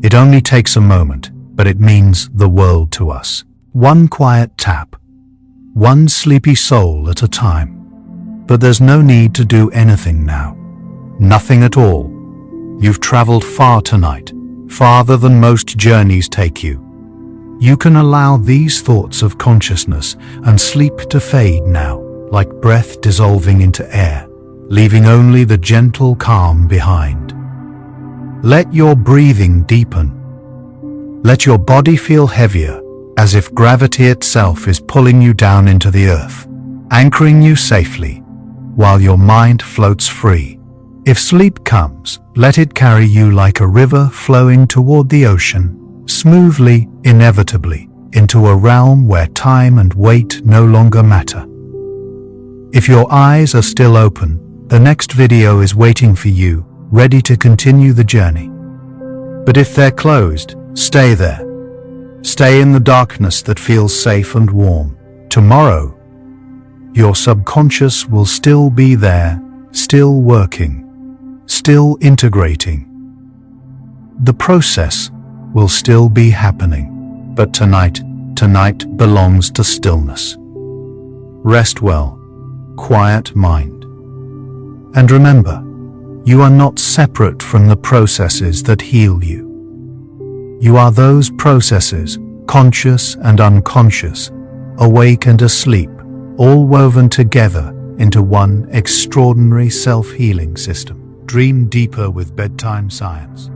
It only takes a moment, but it means the world to us. One quiet tap, one sleepy soul at a time. But there's no need to do anything now. Nothing at all. You've traveled far tonight, farther than most journeys take you. You can allow these thoughts of consciousness and sleep to fade now, like breath dissolving into air, leaving only the gentle calm behind. Let your breathing deepen. Let your body feel heavier, as if gravity itself is pulling you down into the earth, anchoring you safely, while your mind floats free. If sleep comes, let it carry you like a river flowing toward the ocean, smoothly, inevitably, into a realm where time and weight no longer matter. If your eyes are still open, the next video is waiting for you, ready to continue the journey. But if they're closed, stay there. Stay in the darkness that feels safe and warm. Tomorrow, your subconscious will still be there, still working, still integrating. The process will still be happening, but tonight belongs to stillness. Rest well, quiet mind. And remember, you are not separate from the processes that heal you. You are those processes, conscious and unconscious, awake and asleep, all woven together into one extraordinary self-healing system. Dream deeper with Bedtime Science.